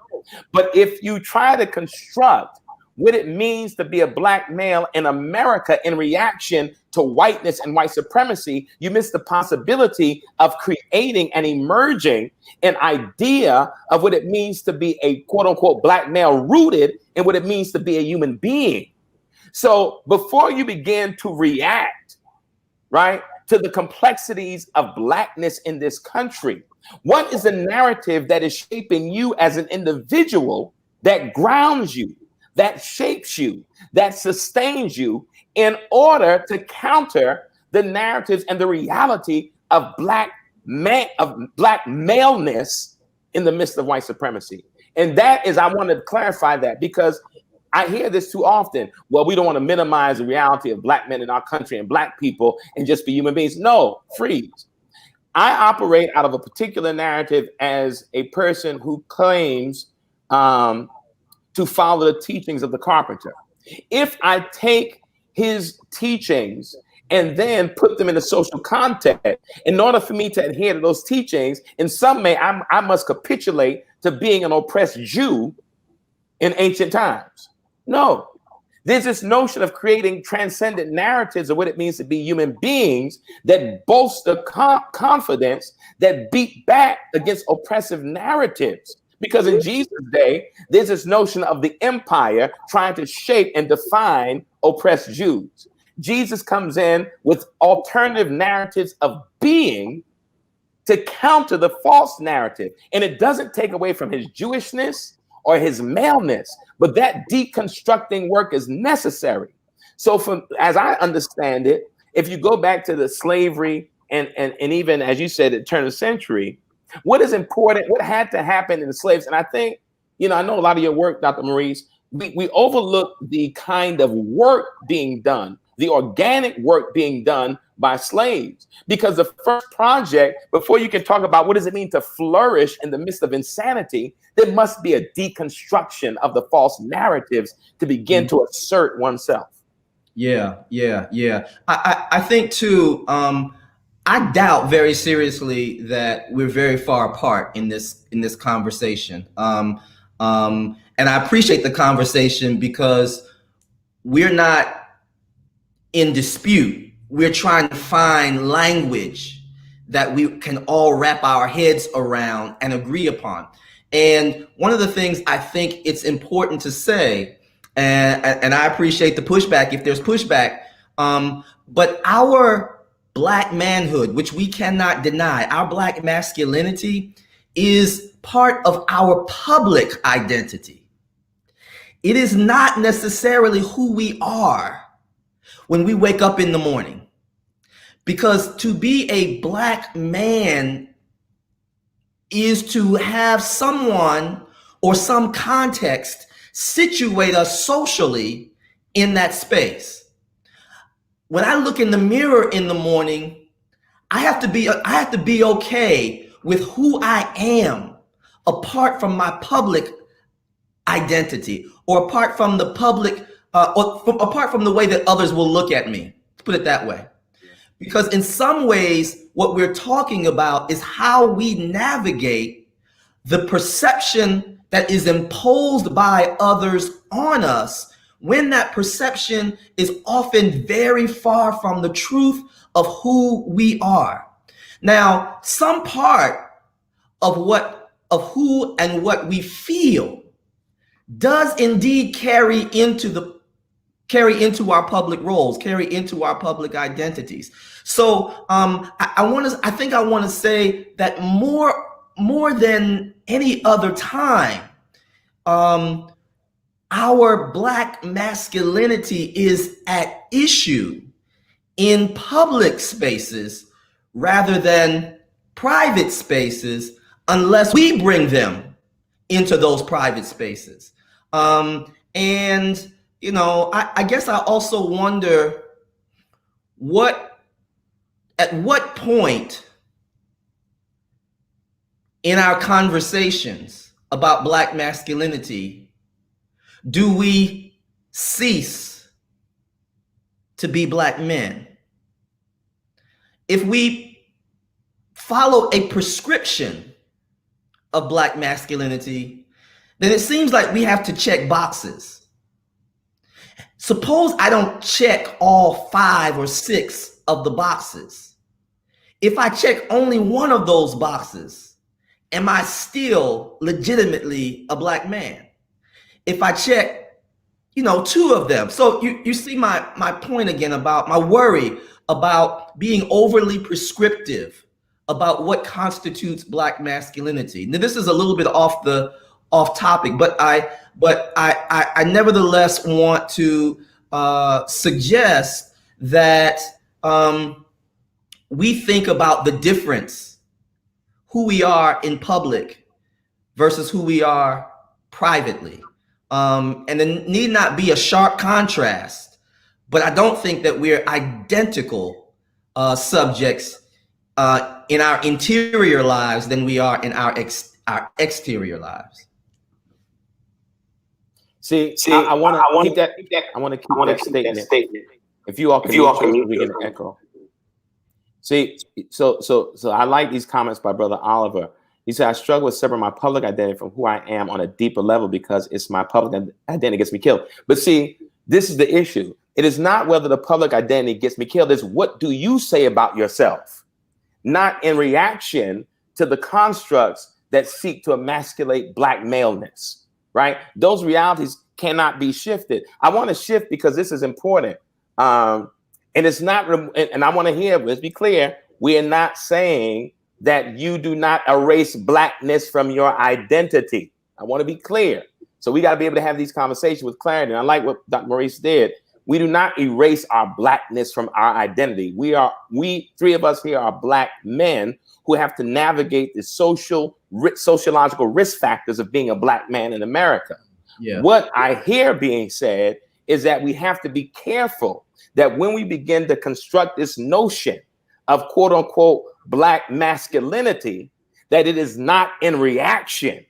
But if you try to construct what it means to be a black male in America in reaction to whiteness and white supremacy, you miss the possibility of creating and emerging an idea of what it means to be a quote unquote black male rooted in what it means to be a human being. So before you begin to react, right, to the complexities of blackness in this country, what is the narrative that is shaping you as an individual, that grounds you, that shapes you, that sustains you, in order to counter the narratives and the reality of black maleness in the midst of white supremacy? And that is, I want to clarify that, because I hear this too often. Well, we don't want to minimize the reality of black men in our country and black people and just be human beings. No, freeze. I operate out of a particular narrative as a person who claims to follow the teachings of the carpenter. If I take his teachings and then put them in a social context, in order for me to adhere to those teachings, in some way, I must capitulate to being an oppressed Jew in ancient times. No, there's this notion of creating transcendent narratives of what it means to be human beings that bolster confidence, that beat back against oppressive narratives. Because in Jesus' day, there's this notion of the empire trying to shape and define oppressed Jews. Jesus comes in with alternative narratives of being to counter the false narrative. And it doesn't take away from his Jewishness or his maleness, but that deconstructing work is necessary. So as I understand it, if you go back to the slavery and even, as you said, at the turn of the century, what is important, what had to happen in the slaves, and I think, I know a lot of your work, Dr. Maurice, we overlook the kind of work being done, the organic work being done by slaves. Because the first project, before you can talk about what does it mean to flourish in the midst of insanity, there must be a deconstruction of the false narratives to begin to assert oneself. Yeah. I think too, I doubt very seriously that we're very far apart in this conversation. And I appreciate the conversation because we're not in dispute. We're trying to find language that we can all wrap our heads around and agree upon. And one of the things I think it's important to say, and I appreciate the pushback if there's pushback, but our Black manhood, which we cannot deny, our Black masculinity is part of our public identity. It is not necessarily who we are when we wake up in the morning. Because to be a Black man is to have someone or some context situate us socially in that space. When I look in the mirror in the morning, I have to be okay with who I am apart from my public identity, or apart from the public, apart from the way that others will look at me. Let's put it that way. Because in some ways, what we're talking about is how we navigate the perception that is imposed by others on us, when that perception is often very far from the truth of who we are. Now, some part of who and what we feel does indeed carry into the carry into our public roles, carry into our public identities. So I think I want to say that more than any other time, our Black masculinity is at issue in public spaces rather than private spaces, unless we bring them into those private spaces. And you know, I guess I also wonder at what point in our conversations about Black masculinity do we cease to be Black men? If we follow a prescription of Black masculinity, then it seems like we have to check boxes. Suppose I don't check all 5 or 6 of the boxes. If I check only one of those boxes, am I still legitimately a Black man? If I check, 2 of them. So you see my point again about my worry about being overly prescriptive about what constitutes Black masculinity. Now, this is a little bit off topic, but I nevertheless want to suggest that we think about the difference, who we are in public versus who we are privately. And there need not be a sharp contrast, but I don't think that we're identical subjects in our interior lives than we are in our exterior lives. See, I want to keep that. I want to keep that statement. If you all can, we can echo. See, so I like these comments by Brother Oliver. He said, I struggle with separating my public identity from who I am on a deeper level because it's my public identity gets me killed. But see, this is the issue. It is not whether the public identity gets me killed. It's what do you say about yourself? Not in reaction to the constructs that seek to emasculate Black maleness, right? Those realities cannot be shifted. I want to shift because this is important. And it's not, and I want to hear, let's be clear, we are not saying that you do not erase Blackness from your identity. I want to be clear. So we got to be able to have these conversations with clarity. And I like what Dr. Maurice did. We do not erase our Blackness from our identity. We 3 of us here are Black men who have to navigate the sociological risk factors of being a Black man in America. Yeah. What I hear being said is that we have to be careful that when we begin to construct this notion of quote unquote Black masculinity, that it is not in reaction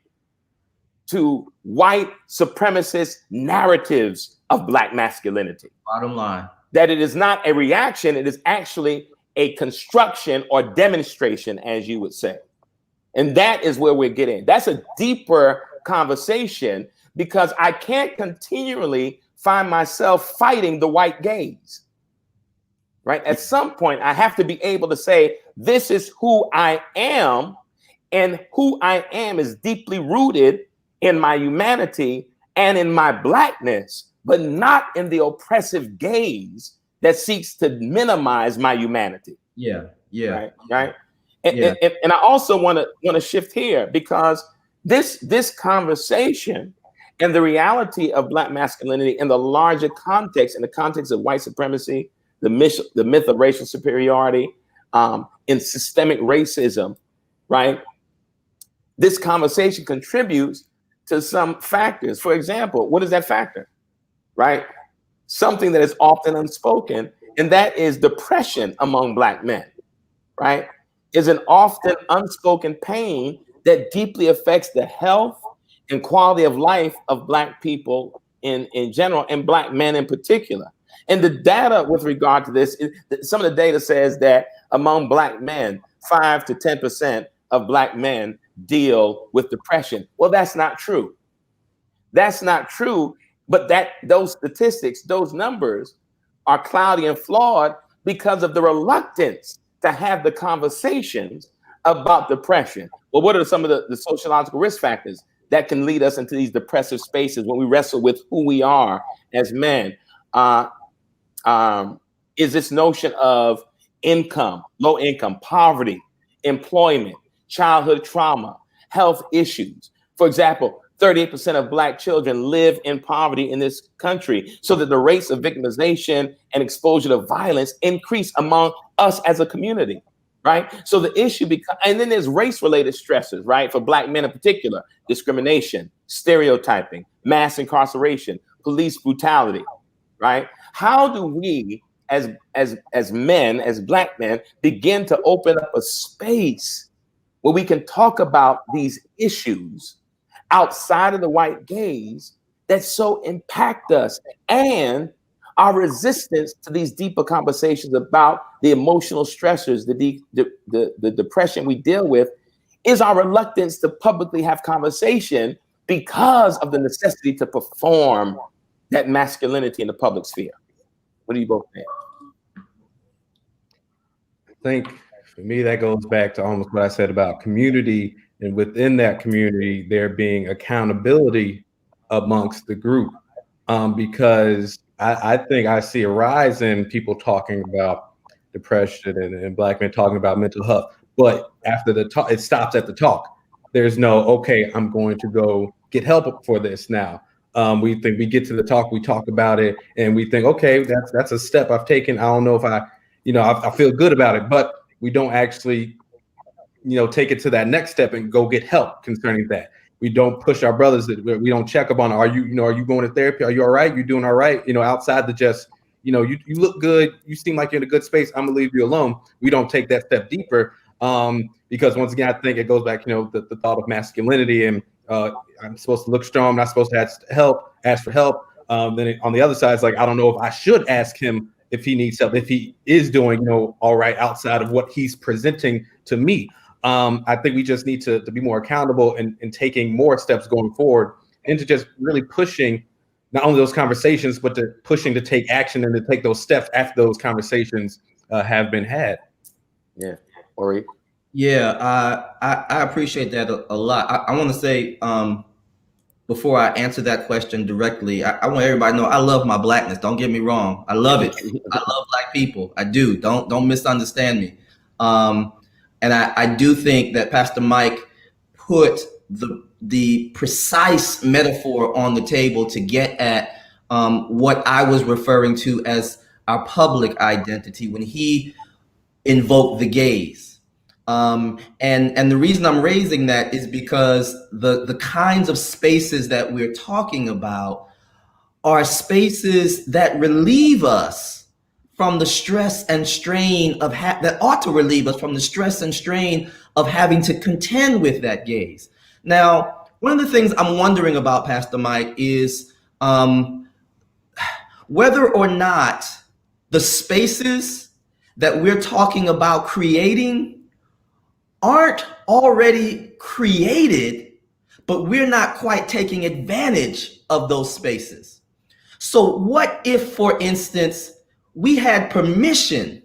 to white supremacist narratives of Black masculinity. Bottom line. That it is not a reaction, it is actually a construction or demonstration, as you would say. And that is where we're getting. That's a deeper conversation because I can't continually find myself fighting the white gaze. Right? At some point, I have to be able to say, this is who I am, and who I am is deeply rooted in my humanity and in my Blackness, but not in the oppressive gaze that seeks to minimize my humanity. Yeah. Right. And I also want to shift here because this conversation and the reality of Black masculinity in the larger context, in the context of white supremacy, the myth of racial superiority, in systemic racism, right? This conversation contributes to some factors. For example, what is that factor, right? Something that is often unspoken, and that is depression among Black men, right? Is an often unspoken pain that deeply affects the health and quality of life of Black people in general, and Black men in particular. And the data with regard to this, some of the data says that among Black men, 5 to 10% of Black men deal with depression. Well, that's not true. That's not true. But those statistics, those numbers are cloudy and flawed because of the reluctance to have the conversations about depression. Well, what are some of the sociological risk factors that can lead us into these depressive spaces when we wrestle with who we are as men? is this notion of income, low income, poverty, employment, childhood trauma, health issues. For example, 38% of Black children live in poverty in this country, so that the rates of victimization and exposure to violence increase among us as a community, right? So the issue becomes, and then there's race-related stressors, right? For Black men in particular, discrimination, stereotyping, mass incarceration, police brutality, right? How do we, as men, as Black men, begin to open up a space where we can talk about these issues outside of the white gaze that so impact us, and our resistance to these deeper conversations about the emotional stressors, the depression we deal with, is our reluctance to publicly have conversation because of the necessity to perform that masculinity in the public sphere. What do you both think? I think for me, that goes back to almost what I said about community, and within that community, there being accountability amongst the group. Because I think I see a rise in people talking about depression and Black men talking about mental health. But after the talk, it stops at the talk. There's no, okay, I'm going to go get help for this now. We think we get to the talk, we talk about it, and we think, okay, that's a step I've taken. I don't know if I feel good about it, but we don't actually, take it to that next step and go get help concerning that. We don't push our brothers. We don't check up on, are you going to therapy? Are you all right? You doing all right? Outside the just, you look good. You seem like you're in a good space. I'm gonna leave you alone. We don't take that step deeper. Because once again, I think it goes back, the thought of masculinity, and I'm supposed to look strong. I'm not supposed to ask for help. Then on the other side, it's like, I don't know if I should ask him if he needs help, if he is doing, all right, outside of what he's presenting to me. I think we just need to be more accountable and taking more steps going forward, and to just really pushing not only those conversations, but to pushing to take action and to take those steps after those conversations have been had. Yeah. Ori? Yeah, I appreciate that a lot. I want to say, before I answer that question directly, I want everybody to know I love my Blackness. Don't get me wrong. I love it. I love Black people. I do. Don't misunderstand me. And I do think that Pastor Mike put the precise metaphor on the table to get at what I was referring to as our public identity when he invoked the gaze. And the reason I'm raising that is because the kinds of spaces that we're talking about are spaces that relieve us from the stress and strain of that ought to relieve us from the stress and strain of having to contend with that gaze. Now, one of the things I'm wondering about, Pastor Mike, is whether or not the spaces that we're talking about creating aren't already created, but we're not quite taking advantage of those spaces. So what if, for instance, we had permission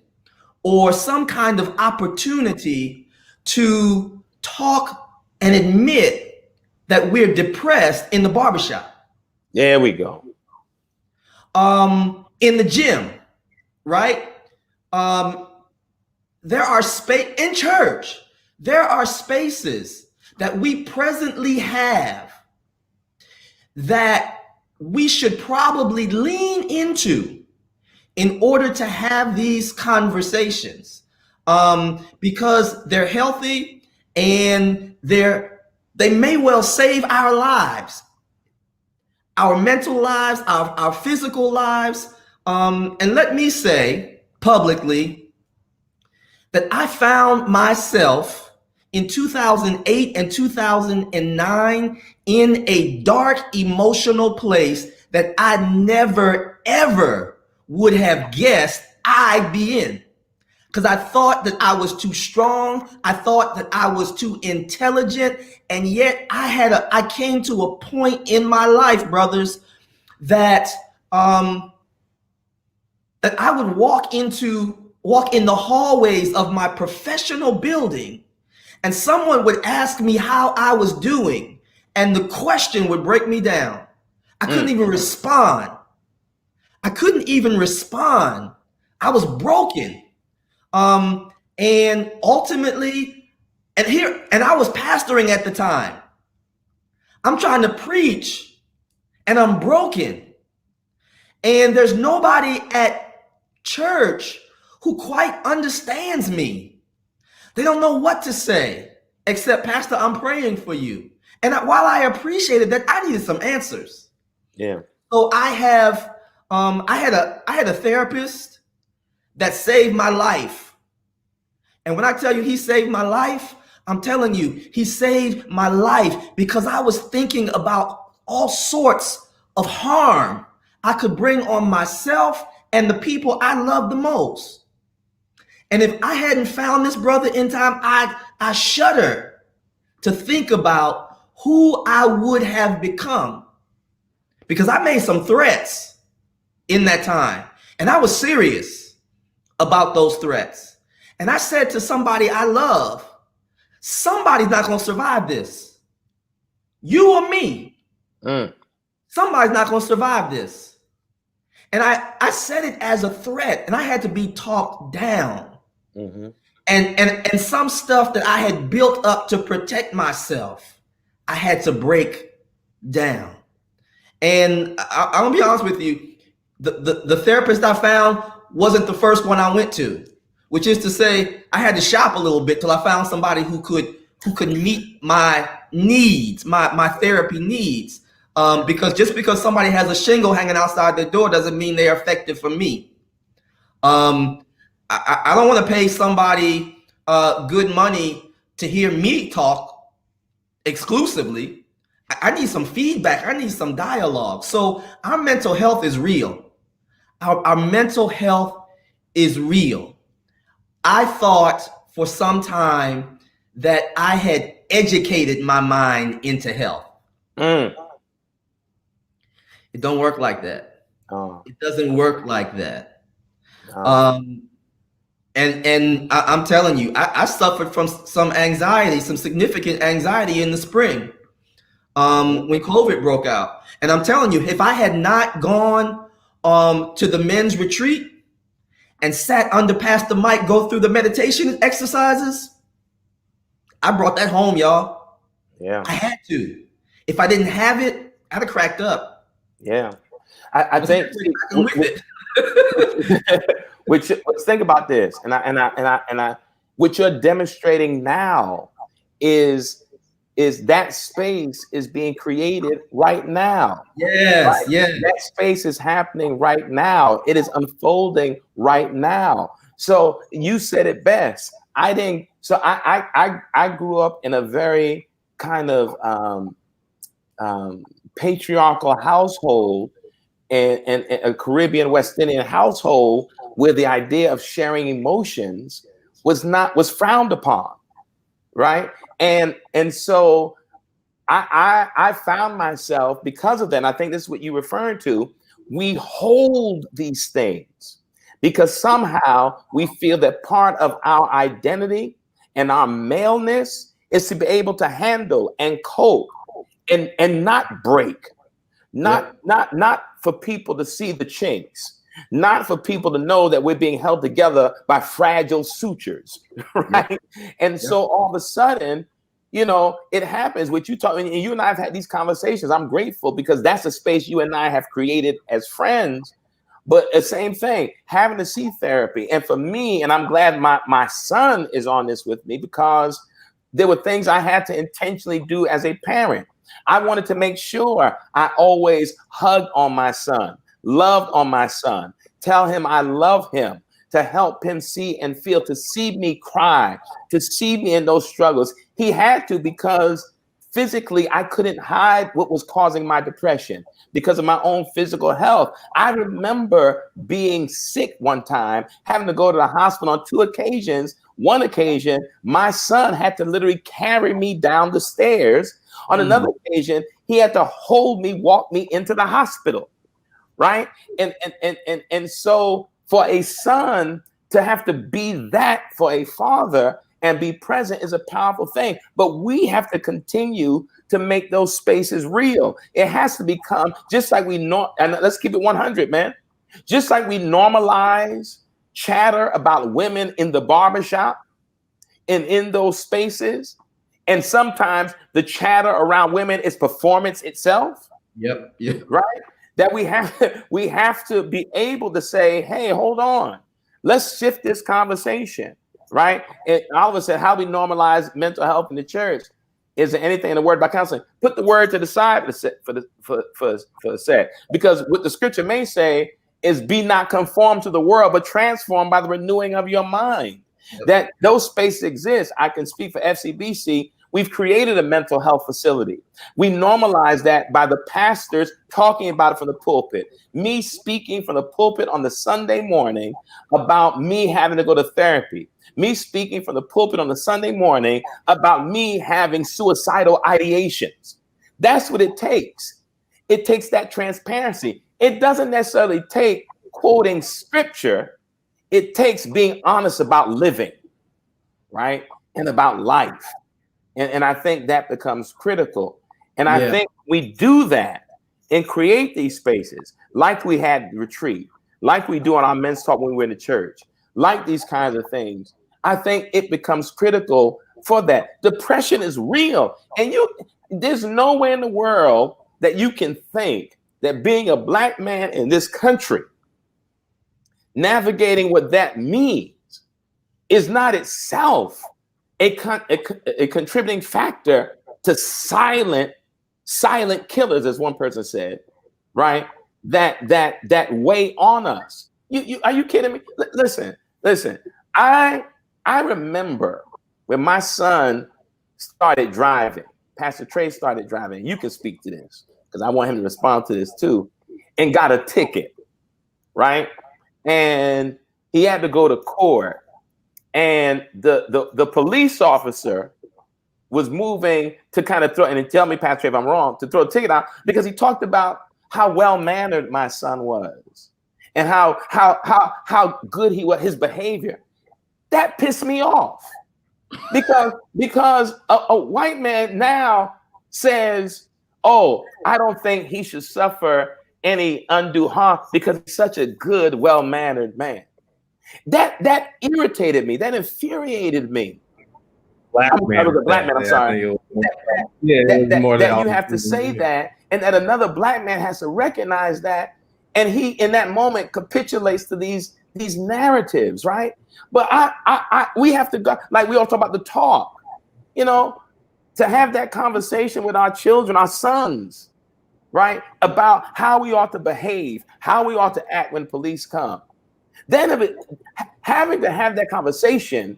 or some kind of opportunity to talk and admit that we're depressed in the barbershop? There we go. In the gym, right? There are space in church. There are spaces that we presently have that we should probably lean into in order to have these conversations, because they're healthy and they may well save our lives, our mental lives, our physical lives. And let me say publicly that I found myself in 2008 and 2009 in a dark emotional place that I never, ever would have guessed I'd be in. Because I thought that I was too strong. I thought that I was too intelligent. And yet I came to a point in my life, brothers, that I would walk in the hallways of my professional building, and someone would ask me how I was doing, and the question would break me down. I couldn't even respond. I couldn't even respond. I was broken. And ultimately, and I was pastoring at the time. I'm trying to preach and I'm broken. And there's nobody at church who quite understands me. They don't know what to say, except, Pastor, I'm praying for you. And while I appreciated that, I needed some answers. Yeah. So I had a therapist that saved my life. And when I tell you he saved my life, I'm telling you, he saved my life because I was thinking about all sorts of harm I could bring on myself and the people I love the most. And if I hadn't found this brother in time, I shudder to think about who I would have become, because I made some threats in that time. And I was serious about those threats. And I said to somebody I love, somebody's not going to survive this. You or me. Somebody's not going to survive this. And I said it as a threat, and I had to be talked down. Mm-hmm. And some stuff that I had built up to protect myself, I had to break down. And I'm gonna be honest with you, the therapist I found wasn't the first one I went to, which is to say I had to shop a little bit till I found somebody who could meet my needs, my therapy needs. Because just because somebody has a shingle hanging outside their door doesn't mean they're effective for me. I don't want to pay somebody good money to hear me talk exclusively. I need some feedback. I need some dialogue. So our mental health is real. Our mental health is real. I thought for some time that I had educated my mind into health. It don't work like that. It doesn't work like that. And I'm telling you, I suffered from some anxiety, some significant anxiety in the spring when COVID broke out. And I'm telling you, if I had not gone to the men's retreat and sat under Pastor Mike, go through the meditation exercises, I brought that home, y'all. Yeah. I had to. If I didn't have it, I'd have cracked up. Yeah. I think which think about this, and I what you're demonstrating now is that space is being created right now. Yes, right? yes. That space is happening right now. It is unfolding right now. So you said it best. I grew up in a very kind of patriarchal household and a Caribbean West Indian household where the idea of sharing emotions was frowned upon, right? And so I found myself, because of that, and I think this is what you're referring to, we hold these things because somehow we feel that part of our identity and our maleness is to be able to handle and cope and not break, not for people to see the chinks, not for people to know that we're being held together by fragile sutures, right? And so all of a sudden, you know, it happens. What you talk, and you and I have had these conversations. I'm grateful because that's a space you and I have created as friends. But the same thing, having to see therapy. And for me, and I'm glad my son is on this with me, because there were things I had to intentionally do as a parent. I wanted to make sure I always hugged on my son, loved on my son, tell him I love him, to help him see and feel, to see me cry, to see me in those struggles. He had to, because physically I couldn't hide what was causing my depression because of my own physical health. I remember being sick one time, having to go to the hospital on 2 occasions. One occasion, my son had to literally carry me down the stairs. On another occasion, he had to hold me, walk me into the hospital, right? And so for a son to have to be that for a father and be present is a powerful thing. But we have to continue to make those spaces real. It has to become just like we know. And let's keep it 100, man. Just like we normalize chatter about women in the barbershop and in those spaces, and sometimes the chatter around women is performance itself. Yep. Right? That we have to be able to say, hey, hold on, let's shift this conversation, right? And all of a sudden, how we normalize mental health in the church. Is there anything in the word about counseling? Put the word to the side for a sec, because what the scripture may say is, be not conformed to the world, but transformed by the renewing of your mind. Yep. That those spaces exist. I can speak for FCBC. We've created a mental health facility. We normalize that by the pastors talking about it from the pulpit. Me speaking from the pulpit on the Sunday morning about me having to go to therapy. Me speaking from the pulpit on the Sunday morning about me having suicidal ideations. That's what it takes. It takes that transparency. It doesn't necessarily take quoting scripture. It takes being honest about living, right? And about life. And I think that becomes critical. And I think we do that and create these spaces like we had retreat, like we do on our men's talk when we were in the church, like these kinds of things. I think it becomes critical for that. Depression is real. And there's nowhere in the world that you can think that being a Black man in this country, navigating what that means, is not itself a contributing factor to silent killers, as one person said, right? That weigh on us. Are you kidding me? Listen. I remember when my son started driving. Pastor Trey started driving. You can speak to this because I want him to respond to this too. And got a ticket, right? And he had to go to court. And the police officer was moving to kind of throw, and tell me, Pastor, if I'm wrong, to throw a ticket out because he talked about how well-mannered my son was and how good he was, his behavior. That pissed me off because a white man now says, oh, I don't think he should suffer any undue harm because he's such a good, well-mannered man. That irritated me. That infuriated me. I was a Black man. I'm sorry. That you have to say that, and that another Black man has to recognize that, and he, in that moment, capitulates to these narratives, right? But we have to go, like we all talk about the talk, to have that conversation with our children, our sons, right, about how we ought to behave, how we ought to act when police come. Then having to have that conversation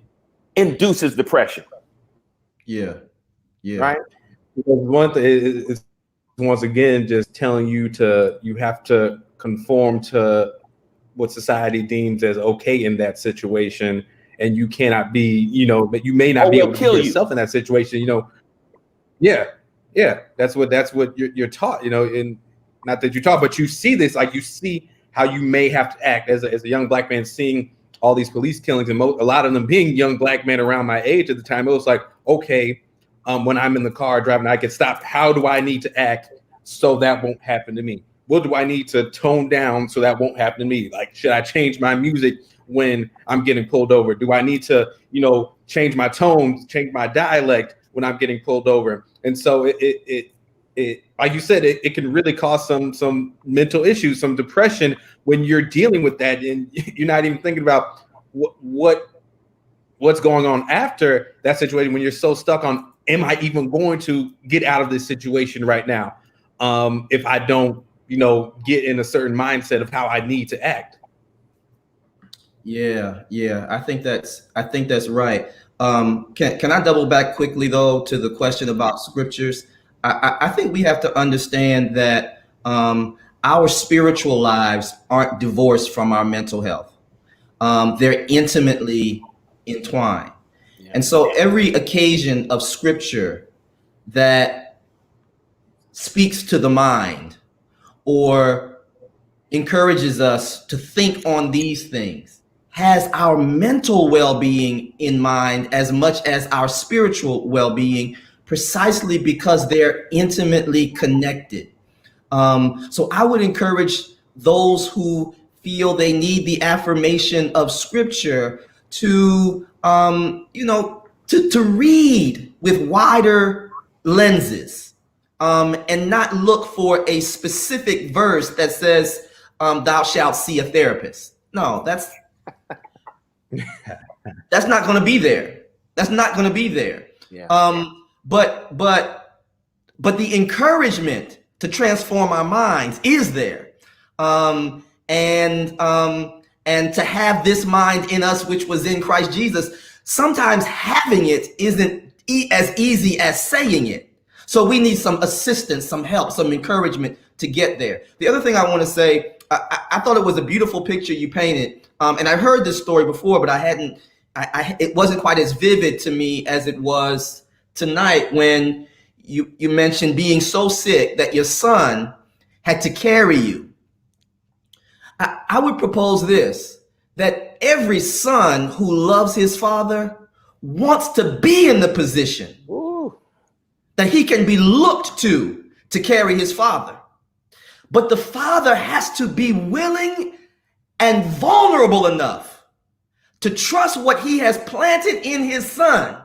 induces depression. Yeah. Right. Because one thing is, once again, just telling you have to conform to what society deems as okay in that situation, and you cannot be, but you may not be able to kill yourself in that situation. Yeah. That's what you're taught. And not that you're taught, but you see this, like you see how you may have to act as a young Black man, seeing all these police killings, and a lot of them being young Black men around my age at the time. It was like, okay, when I'm in the car driving, I get stopped. How do I need to act so that won't happen to me? What do I need to tone down so that won't happen to me? Like, should I change my music when I'm getting pulled over? Do I need to, change my tone, change my dialect when I'm getting pulled over? And so it like you said, it can really cause some mental issues, some depression when you're dealing with that, and you're not even thinking about what's going on after that situation, when you're so stuck on, am I even going to get out of this situation right now? If I don't, get in a certain mindset of how I need to act. Yeah. I think that's right. Can I double back quickly though to the question about scriptures? I think we have to understand that our spiritual lives aren't divorced from our mental health. They're intimately entwined. Yeah. And so every occasion of scripture that speaks to the mind or encourages us to think on these things has our mental well-being in mind as much as our spiritual well-being, precisely because they're intimately connected. So I would encourage those who feel they need the affirmation of scripture to, to read with wider lenses, and not look for a specific verse that says, thou shalt see a therapist. No, that's not going to be there. That's not going to be there. Yeah. But the encouragement to transform our minds is there. And to have this mind in us, which was in Christ Jesus, sometimes having it isn't as easy as saying it. So we need some assistance, some help, some encouragement to get there. The other thing I want to say, I thought it was a beautiful picture you painted. And I've heard this story before, but it wasn't quite as vivid to me as it was tonight when you mentioned being so sick that your son had to carry you. I would propose this, that every son who loves his father wants to be in the position that he can be looked to carry his father. But the father has to be willing and vulnerable enough to trust what he has planted in his son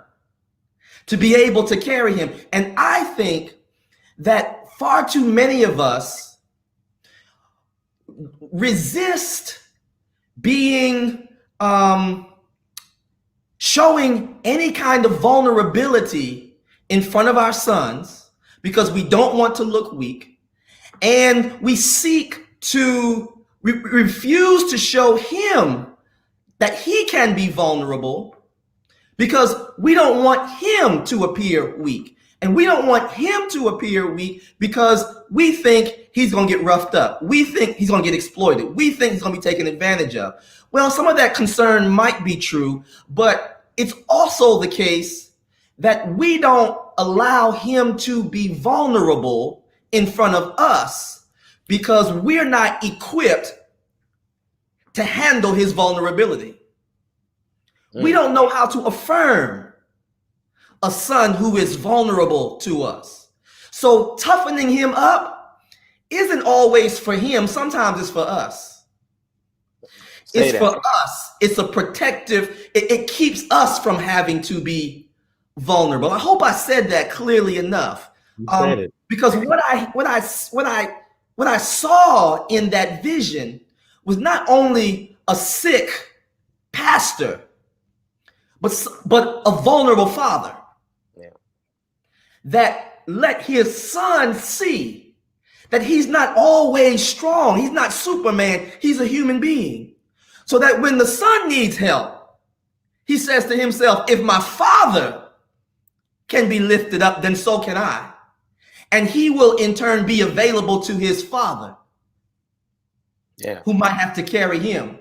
to be able to carry him. And I think that far too many of us resist being, showing any kind of vulnerability in front of our sons because we don't want to look weak. And we refuse to show him that he can be vulnerable because we don't want him to appear weak. And we don't want him to appear weak because we think he's going to get roughed up. We think he's going to get exploited. We think he's going to be taken advantage of. Well, some of that concern might be true, but it's also the case that we don't allow him to be vulnerable in front of us because we're not equipped to handle his vulnerability. We don't know how to affirm a son who is vulnerable to us. So toughening him up isn't always for him. Sometimes it's for us. It's for us. It's a protective, it keeps us from having to be vulnerable. I hope I said that clearly enough. Because what I saw in that vision was not only a sick pastor, but a vulnerable father that let his son see that he's not always strong. He's not Superman. He's a human being. So that when the son needs help, he says to himself, if my father can be lifted up, then so can I. And he will in turn be available to his father, who might have to carry him.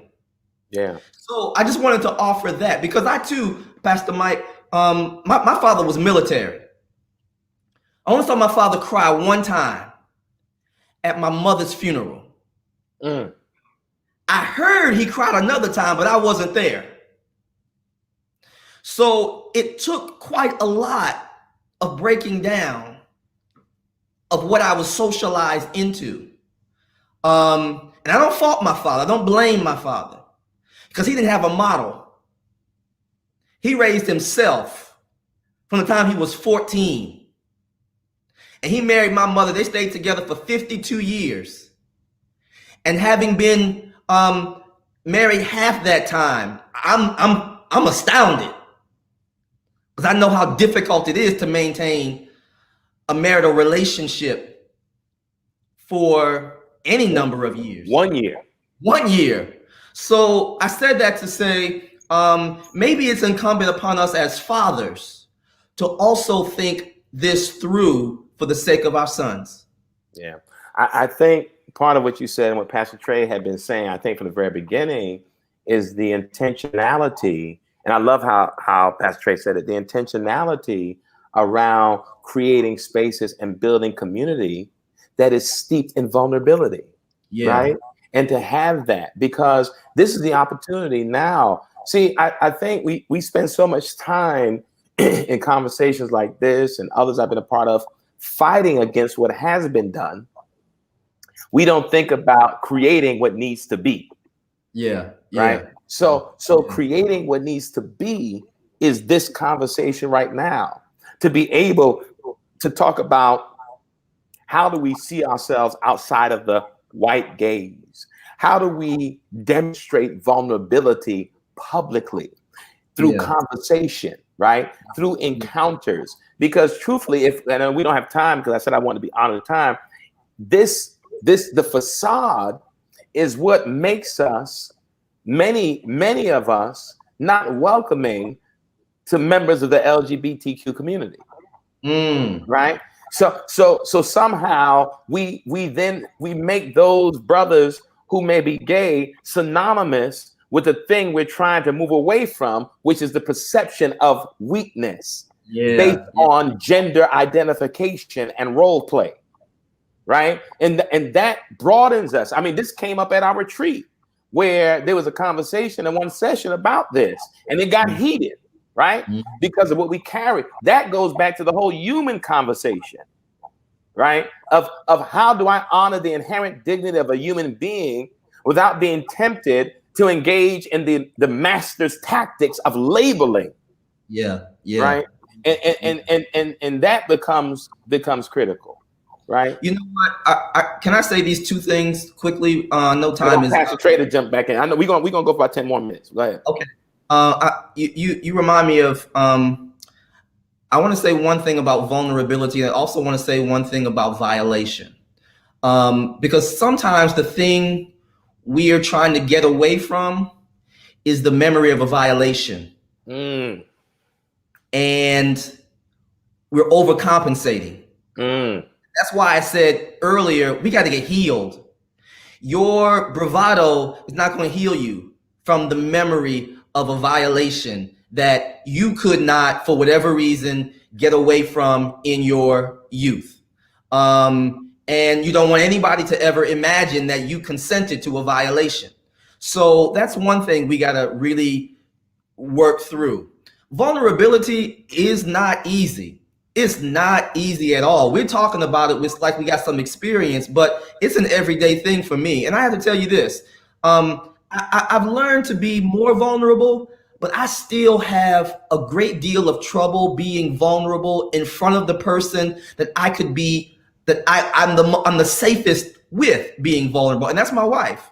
So I just wanted to offer that because I too, Pastor Mike, my father was military. I only saw my father cry one time at my mother's funeral. I heard he cried another time, but I wasn't there. So it took quite a lot of breaking down of what I was socialized into. And I don't fault my father. I don't blame my father because he didn't have a model. He raised himself from the time he was 14. And he married my mother. They stayed together for 52 years. And having been married half that time, I'm astounded because I know how difficult it is to maintain a marital relationship for any number of years. 1 year. 1 year. So I said that to say, maybe it's incumbent upon us as fathers to also think this through for the sake of our sons. Yeah. I think part of what you said and what Pastor Trey had been saying, I think from the very beginning, is the intentionality. And I love how Pastor Trey said it, the intentionality around creating spaces and building community that is steeped in vulnerability, right? And to have that, because this is the opportunity now. See, I think we spend so much time in conversations like this and others I've been a part of fighting against what has been done. We don't think about creating what needs to be. Yeah. Right. So creating what needs to be is this conversation right now, to be able to talk about how do we see ourselves outside of the white gaze? How do we demonstrate vulnerability publicly through conversation, right? Through encounters. Because truthfully, and we don't have time, because I said I want to be on time, the facade is what makes us, many of us, not welcoming to members of the LGBTQ community. Right? So somehow we make those brothers who may be gay synonymous with the thing we're trying to move away from, which is the perception of weakness based on gender identification and role play. Right? And that broadens us. I mean, this came up at our retreat where there was a conversation in one session about this, and it got heated, right? Because of what we carry. That goes back to the whole human conversation, right? Of how do I honor the inherent dignity of a human being without being tempted to engage in the master's tactics of labeling. Right. And that becomes critical. Right. You know what? I can I say these two things quickly? No time is. Pastor Trey to jump back in. I know we're gonna go for about 10 more minutes. Go ahead. Okay. You remind me of. I want to say one thing about vulnerability. I also want to say one thing about violation, because sometimes the thing we are trying to get away from is the memory of a violation, and we're overcompensating. That's why I said earlier, we got to get healed. Your bravado is not going to heal you from the memory of a violation that you could not, for whatever reason, get away from in your youth. And you don't want anybody to ever imagine that you consented to a violation. So that's one thing we got to really work through. Vulnerability is not easy. It's not easy at all. We're talking about it. It's like we got some experience, but it's an everyday thing for me. And I have to tell you this, I've learned to be more vulnerable, but I still have a great deal of trouble being vulnerable in front of the person that I could be, that I'm the safest with being vulnerable. And that's my wife.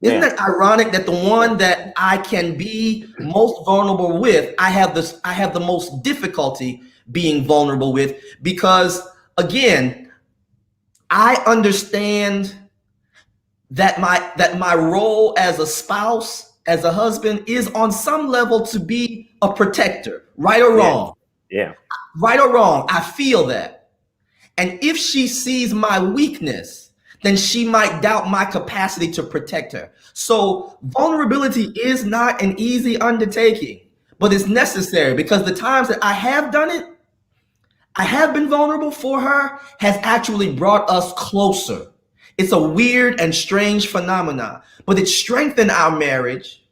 Isn't that ironic that the one that I can be most vulnerable with, I have the most difficulty being vulnerable with, because again, I understand that my role as a spouse, as a husband, is on some level to be a protector, right or wrong. Right or wrong, I feel that. And if she sees my weakness, then she might doubt my capacity to protect her. So vulnerability is not an easy undertaking, but it's necessary, because the times that I have done it, I have been vulnerable for her, has actually brought us closer. It's a weird and strange phenomenon, but it strengthened our marriage.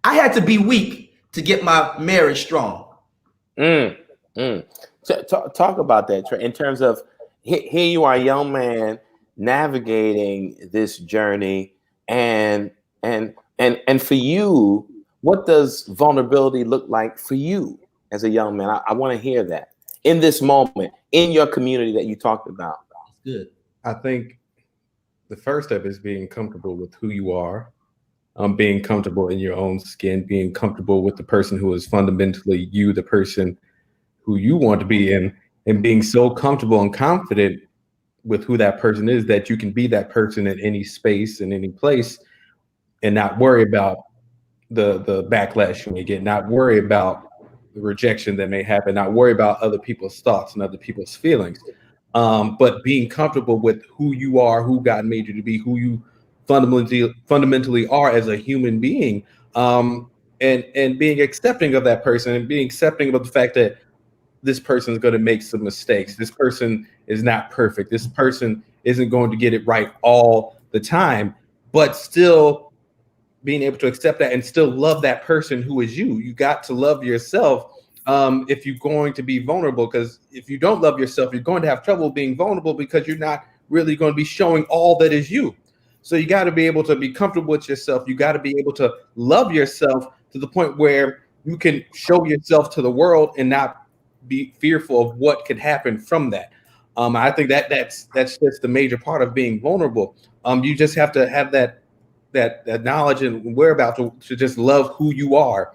I had to be weak to get my marriage strong. Talk about that in terms of, here you are, a young man navigating this journey, and for you, what does vulnerability look like for you as a young man? I want to hear that in this moment, in your community that you talked about. Good. I think the first step is being comfortable with who you are, being comfortable in your own skin, being comfortable with the person who is fundamentally you, the person who you want to be in, and being so comfortable and confident with who that person is that you can be that person in any space, in any place, and not worry about the backlash you may get, not worry about the rejection that may happen, not worry about other people's thoughts and other people's feelings, but being comfortable with who you are, who God made you to be, who you fundamentally are as a human being, and being accepting of that person, and being accepting of the fact that this person is going to make some mistakes. This person is not perfect. This person isn't going to get it right all the time, but still being able to accept that and still love that person who is you. You got to love yourself if you're going to be vulnerable, because if you don't love yourself, you're going to have trouble being vulnerable, because you're not really going to be showing all that is you. So you got to be able to be comfortable with yourself. You got to be able to love yourself to the point where you can show yourself to the world and not be fearful of what could happen from that. I think that's just the major part of being vulnerable. You just have to have that knowledge and whereabouts to just love who you are.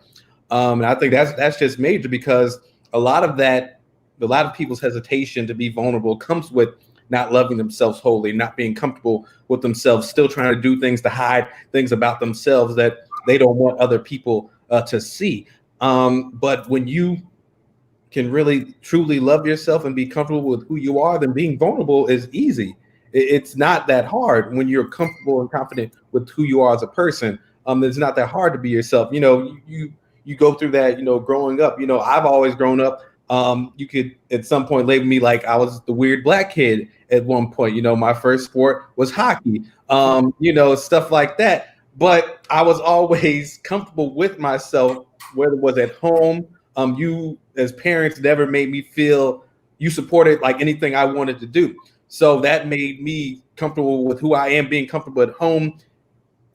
And I think that's just major, because a lot of people's hesitation to be vulnerable comes with not loving themselves wholly, not being comfortable with themselves, still trying to do things to hide things about themselves that they don't want other people to see. But when you can really truly love yourself and be comfortable with who you are, then being vulnerable is easy. It's not that hard when you're comfortable and confident with who you are as a person. It's not that hard to be yourself. You go through that, growing up. I've always grown up. You could at some point label me like I was the weird black kid at one point. My first sport was hockey, stuff like that. But I was always comfortable with myself, whether it was at home. You as parents never made me feel you supported like anything I wanted to do. So that made me comfortable with who I am. Being comfortable at home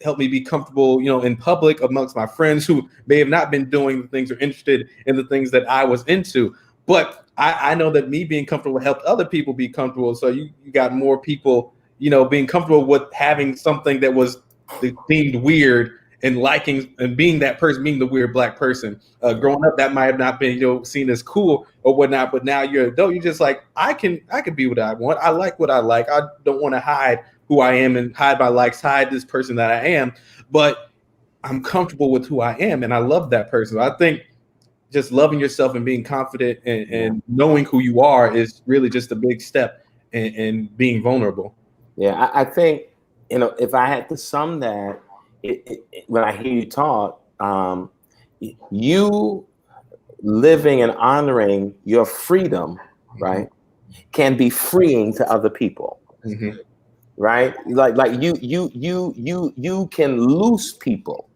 helped me be comfortable, in public amongst my friends who may have not been doing the things or interested in the things that I was into. But I know that me being comfortable helped other people be comfortable. So you got more people, being comfortable with having something that was deemed weird and liking and being that person, being the weird black person. Growing up, that might have not been seen as cool or whatnot. But now you're an adult, you're just like, I can be what I want. I like what I like. I don't want to hide who I am and hide my likes, hide this person that I am. But I'm comfortable with who I am, and I love that person. I think just loving yourself and being confident and knowing who you are is really just a big step in being vulnerable. Yeah, I think, if I had to sum that, when I hear you talk, you living and honoring your freedom, right, can be freeing to other people, right? Like you can loose people.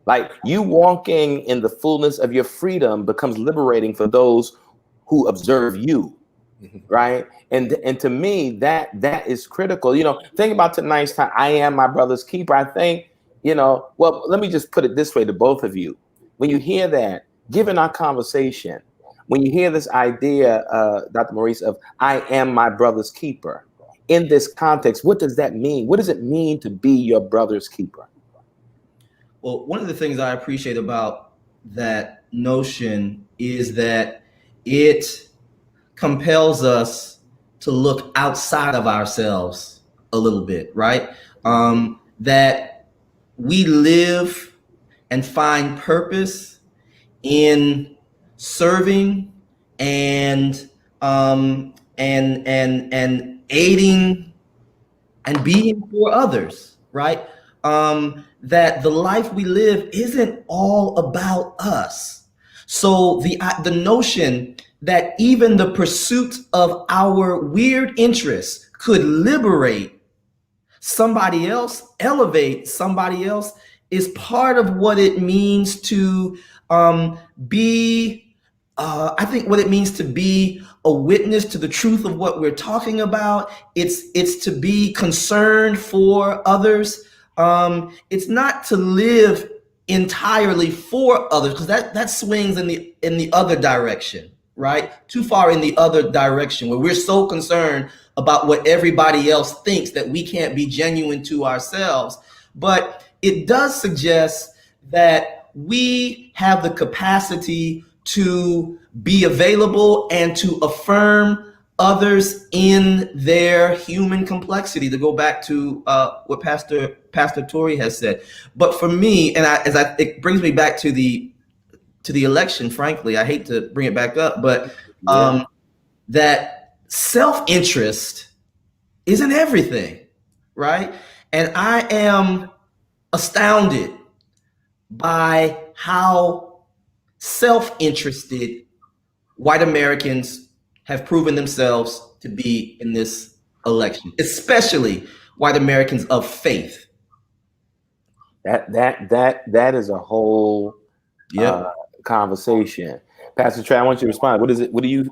Like you walking in the fullness of your freedom becomes liberating for those who observe you, right? And to me, that is critical. Think about tonight's time. I am my brother's keeper. I think, well, let me just put it this way to both of you. When you hear that, given our conversation, when you hear this idea, Dr. Maurice, of I am my brother's keeper, in this context, what does that mean? What does it mean to be your brother's keeper? Well, one of the things I appreciate about that notion is that it compels us to look outside of ourselves a little bit, right? That we live and find purpose in serving and aiding and being for others, right? That the life we live isn't all about us. So the notion that even the pursuit of our weird interests could liberate somebody else, elevate somebody else, is part of what it means to be, I think what it means to be a witness to the truth of what we're talking about. It's to be concerned for others. It's not to live entirely for others, because that swings in the other direction, right? Too far in the other direction, where we're so concerned about what everybody else thinks that we can't be genuine to ourselves. But it does suggest that we have the capacity to be available and to affirm others in their human complexity, to go back to what Pastor Torrey has said. But for me, and it brings me back to the election, frankly, I hate to bring it back up, but that self-interest isn't everything, right? And I am astounded by how self-interested white Americans have proven themselves to be in this election, especially white Americans of faith. That is a whole conversation. Pastor Trey, I want you to respond.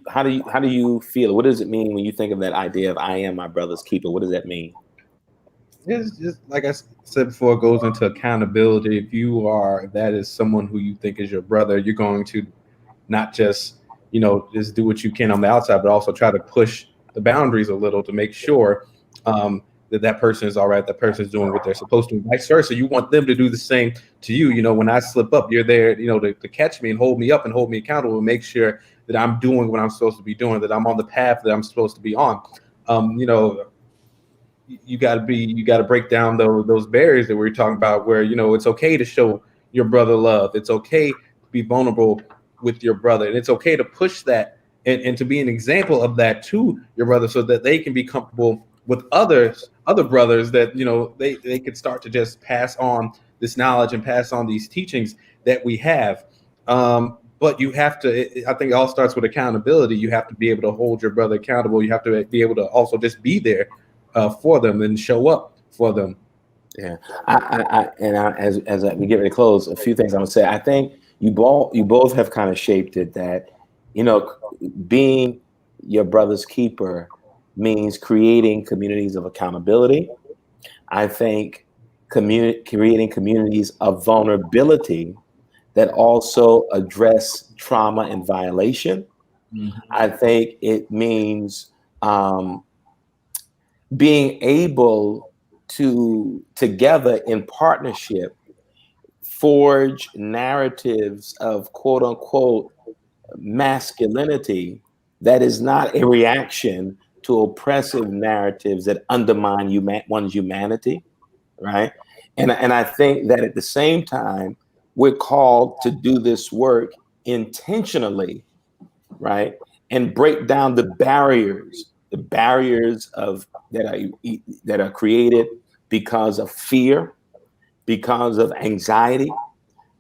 How do you feel? What does it mean when you think of that idea of I am my brother's keeper? What does that mean? it's just like I said before, it goes into accountability. If that is someone who you think is your brother, you're going to not just, just do what you can on the outside, but also try to push the boundaries a little to make sure that person is all right, that person is doing what they're supposed to, and vice versa. You want them to do the same to you. When I slip up, you're there, to catch me and hold me up and hold me accountable and make sure that I'm doing what I'm supposed to be doing, that I'm on the path that I'm supposed to be on. You got to break down those barriers that we were talking about, where it's okay to show your brother love, it's okay to be vulnerable with your brother, and it's okay to push that and to be an example of that to your brother, so that they can be comfortable with other brothers, that they could start to just pass on this knowledge and pass on these teachings that we have. But you have to, I think it all starts with accountability. You have to be able to hold your brother accountable. You have to be able to also just be there for them and show up for them. Yeah, as we get ready to close, a few things I'm gonna say. I think you both have kind of shaped it that, being your brother's keeper means creating communities of accountability. I think creating communities of vulnerability that also address trauma and violation. Mm-hmm. I think it means being able to, together in partnership, forge narratives of quote unquote masculinity that is not a reaction to oppressive narratives that undermine one's humanity, right? And I think that at the same time, we're called to do this work intentionally, right? And break down the barriers of that are created because of fear, because of anxiety,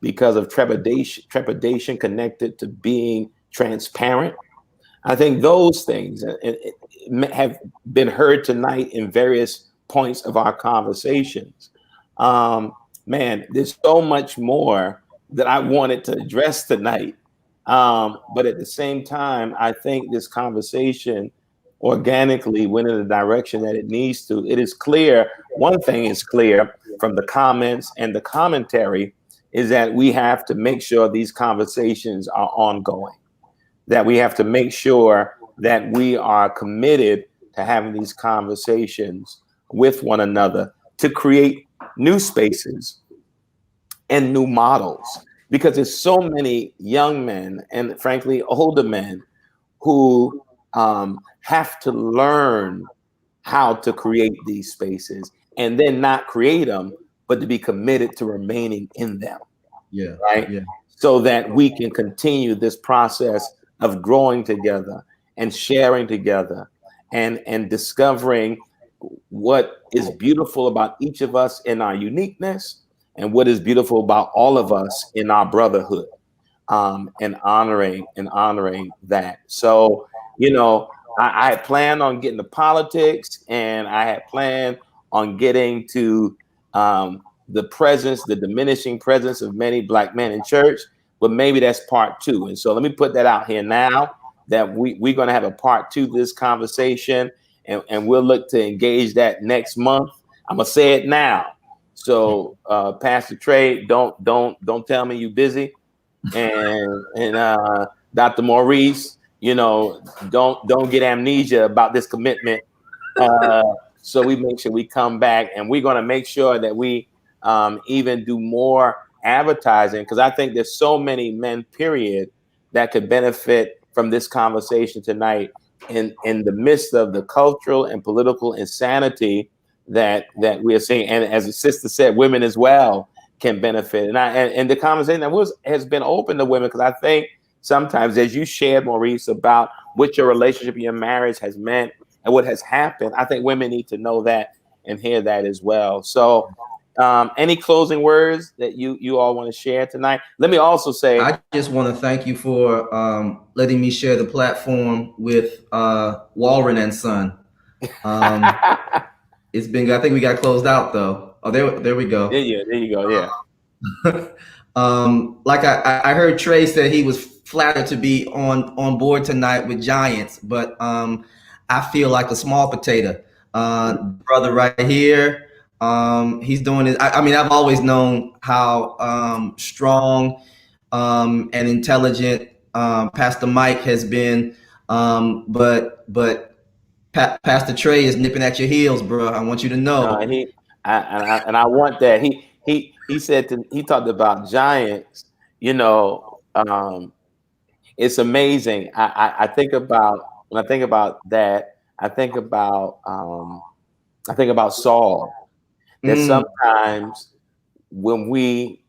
because of trepidation connected to being transparent. I think those things have been heard tonight in various points of our conversations. Man, there's so much more that I wanted to address tonight. But at the same time, I think this conversation organically went in the direction that it needs to. It is clear, one thing is clear from the comments and the commentary, is that we have to make sure these conversations are ongoing, that we have to make sure that we are committed to having these conversations with one another to create new spaces and new models, because there's so many young men and frankly older men who have to learn how to create these spaces, and then not create them, but to be committed to remaining in them. Yeah. Right. Yeah. So that we can continue this process of growing together and sharing together and discovering what is beautiful about each of us in our uniqueness, and what is beautiful about all of us in our brotherhood, and honoring that. So, I had planned on getting to politics, and I had planned on getting to the diminishing presence of many Black men in church, but maybe that's part 2. And so let me put that out here now, that we're going to have a part 2 to this conversation, and we'll look to engage that next month. I'm gonna say it now. So Pastor Trey, don't tell me you're busy, and Dr. Maurice, don't get amnesia about this commitment. So we make sure we come back, and we're going to make sure that we even do more advertising, because I think there's so many men, period, that could benefit from this conversation tonight in the midst of the cultural and political insanity that we are seeing. And as the sister said, women as well can benefit. And the conversation has been open to women, because I think sometimes, as you shared, Maurice, about what your relationship, your marriage has meant and what has happened, I think women need to know that and hear that as well. So any closing words that you all want to share tonight? Let me also say, I just want to thank you for letting me share the platform with Walren and Son. It's been good. I think we got closed out though. Oh, there we go. There you go. Yeah. Like I heard Trey said he was flattered to be on board tonight with giants, but I feel like a small potato. Brother right here, He's doing it. I mean, I've always known how strong and intelligent Pastor Mike has been, but Pastor Trey is nipping at your heels, bro. I want you to know. I want that. He said he talked about giants. You know, it's amazing. I think about when I think about that. I think about Saul. That sometimes when we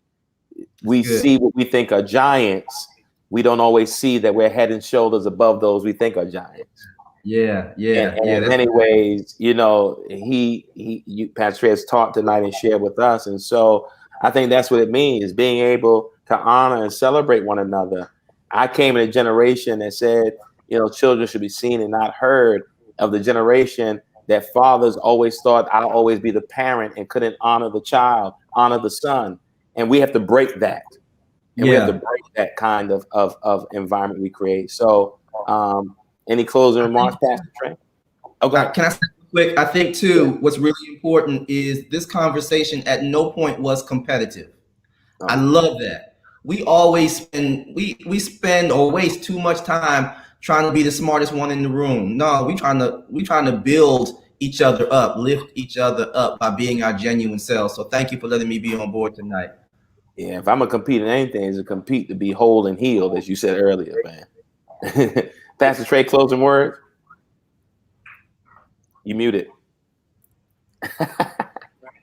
see what we think are giants, we don't always see that we're head and shoulders above those we think are giants. Yeah. And in many ways, you know, Pastor has taught tonight and shared with us, and so I think that's what it means, being able to honor and celebrate one another. I came in a generation that said, you know, children should be seen and not heard, of the generation that fathers always thought I'll always be the parent and couldn't honor the child, honor the son. And we have to break that. And we have to break that kind of environment we create. So any closing remarks, Pastor Trey? Okay. Can I say quick? I think too, what's really important is this conversation at no point was competitive. I love that. We always spend or waste too much time trying to be the smartest one in the room. No, we trying to build each other up, lift each other up by being our genuine selves. So thank you for letting me be on board tonight. Yeah, if I'm gonna compete in anything, it's to compete to be whole and healed, as you said earlier, man. Pastor Trey, closing words. You muted. I'm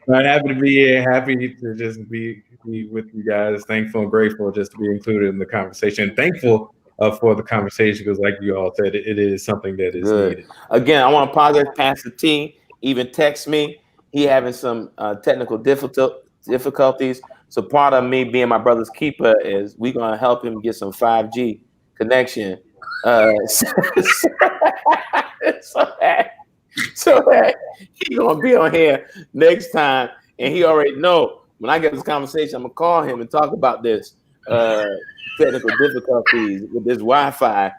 happy to be here. Happy to just be with you guys. Thankful and grateful just to be included in the conversation. Thankful for the conversation because, like you all said, it is something that is needed. Again, I want to apologize. Pastor T even text me. He having some technical difficulties. So part of me being my brother's keeper is we're gonna help him get some 5G connection. So that he's gonna be on here next time, and he already know when I get this conversation, I'm gonna call him and talk about this technical difficulties with this Wi-Fi.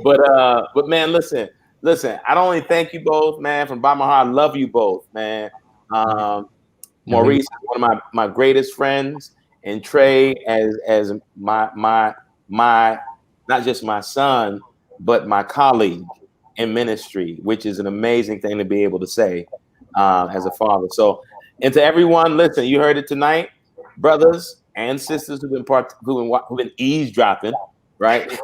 But man, listen. I don't only thank you both, man, from the bottom of my heart. I love you both, man. Maurice is one of my greatest friends, and Trey as my not just my son, but my colleague in ministry, which is an amazing thing to be able to say as a father. So, and to everyone, listen, you heard it tonight, brothers and sisters who've been eavesdropping, right?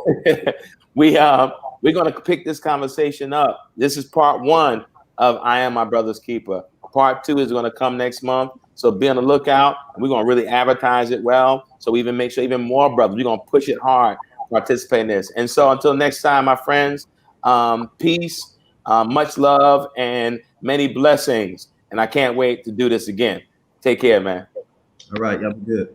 We're going to pick this conversation up. This is part 1 of I Am My Brother's Keeper. Part 2 is going to come next month. So be on the lookout. We're going to really advertise it well. So we even make sure even more brothers, we're going to push it hard, participate in this. And so until next time, my friends, peace, much love, and many blessings. And I can't wait to do this again. Take care, man. All right. Y'all be good.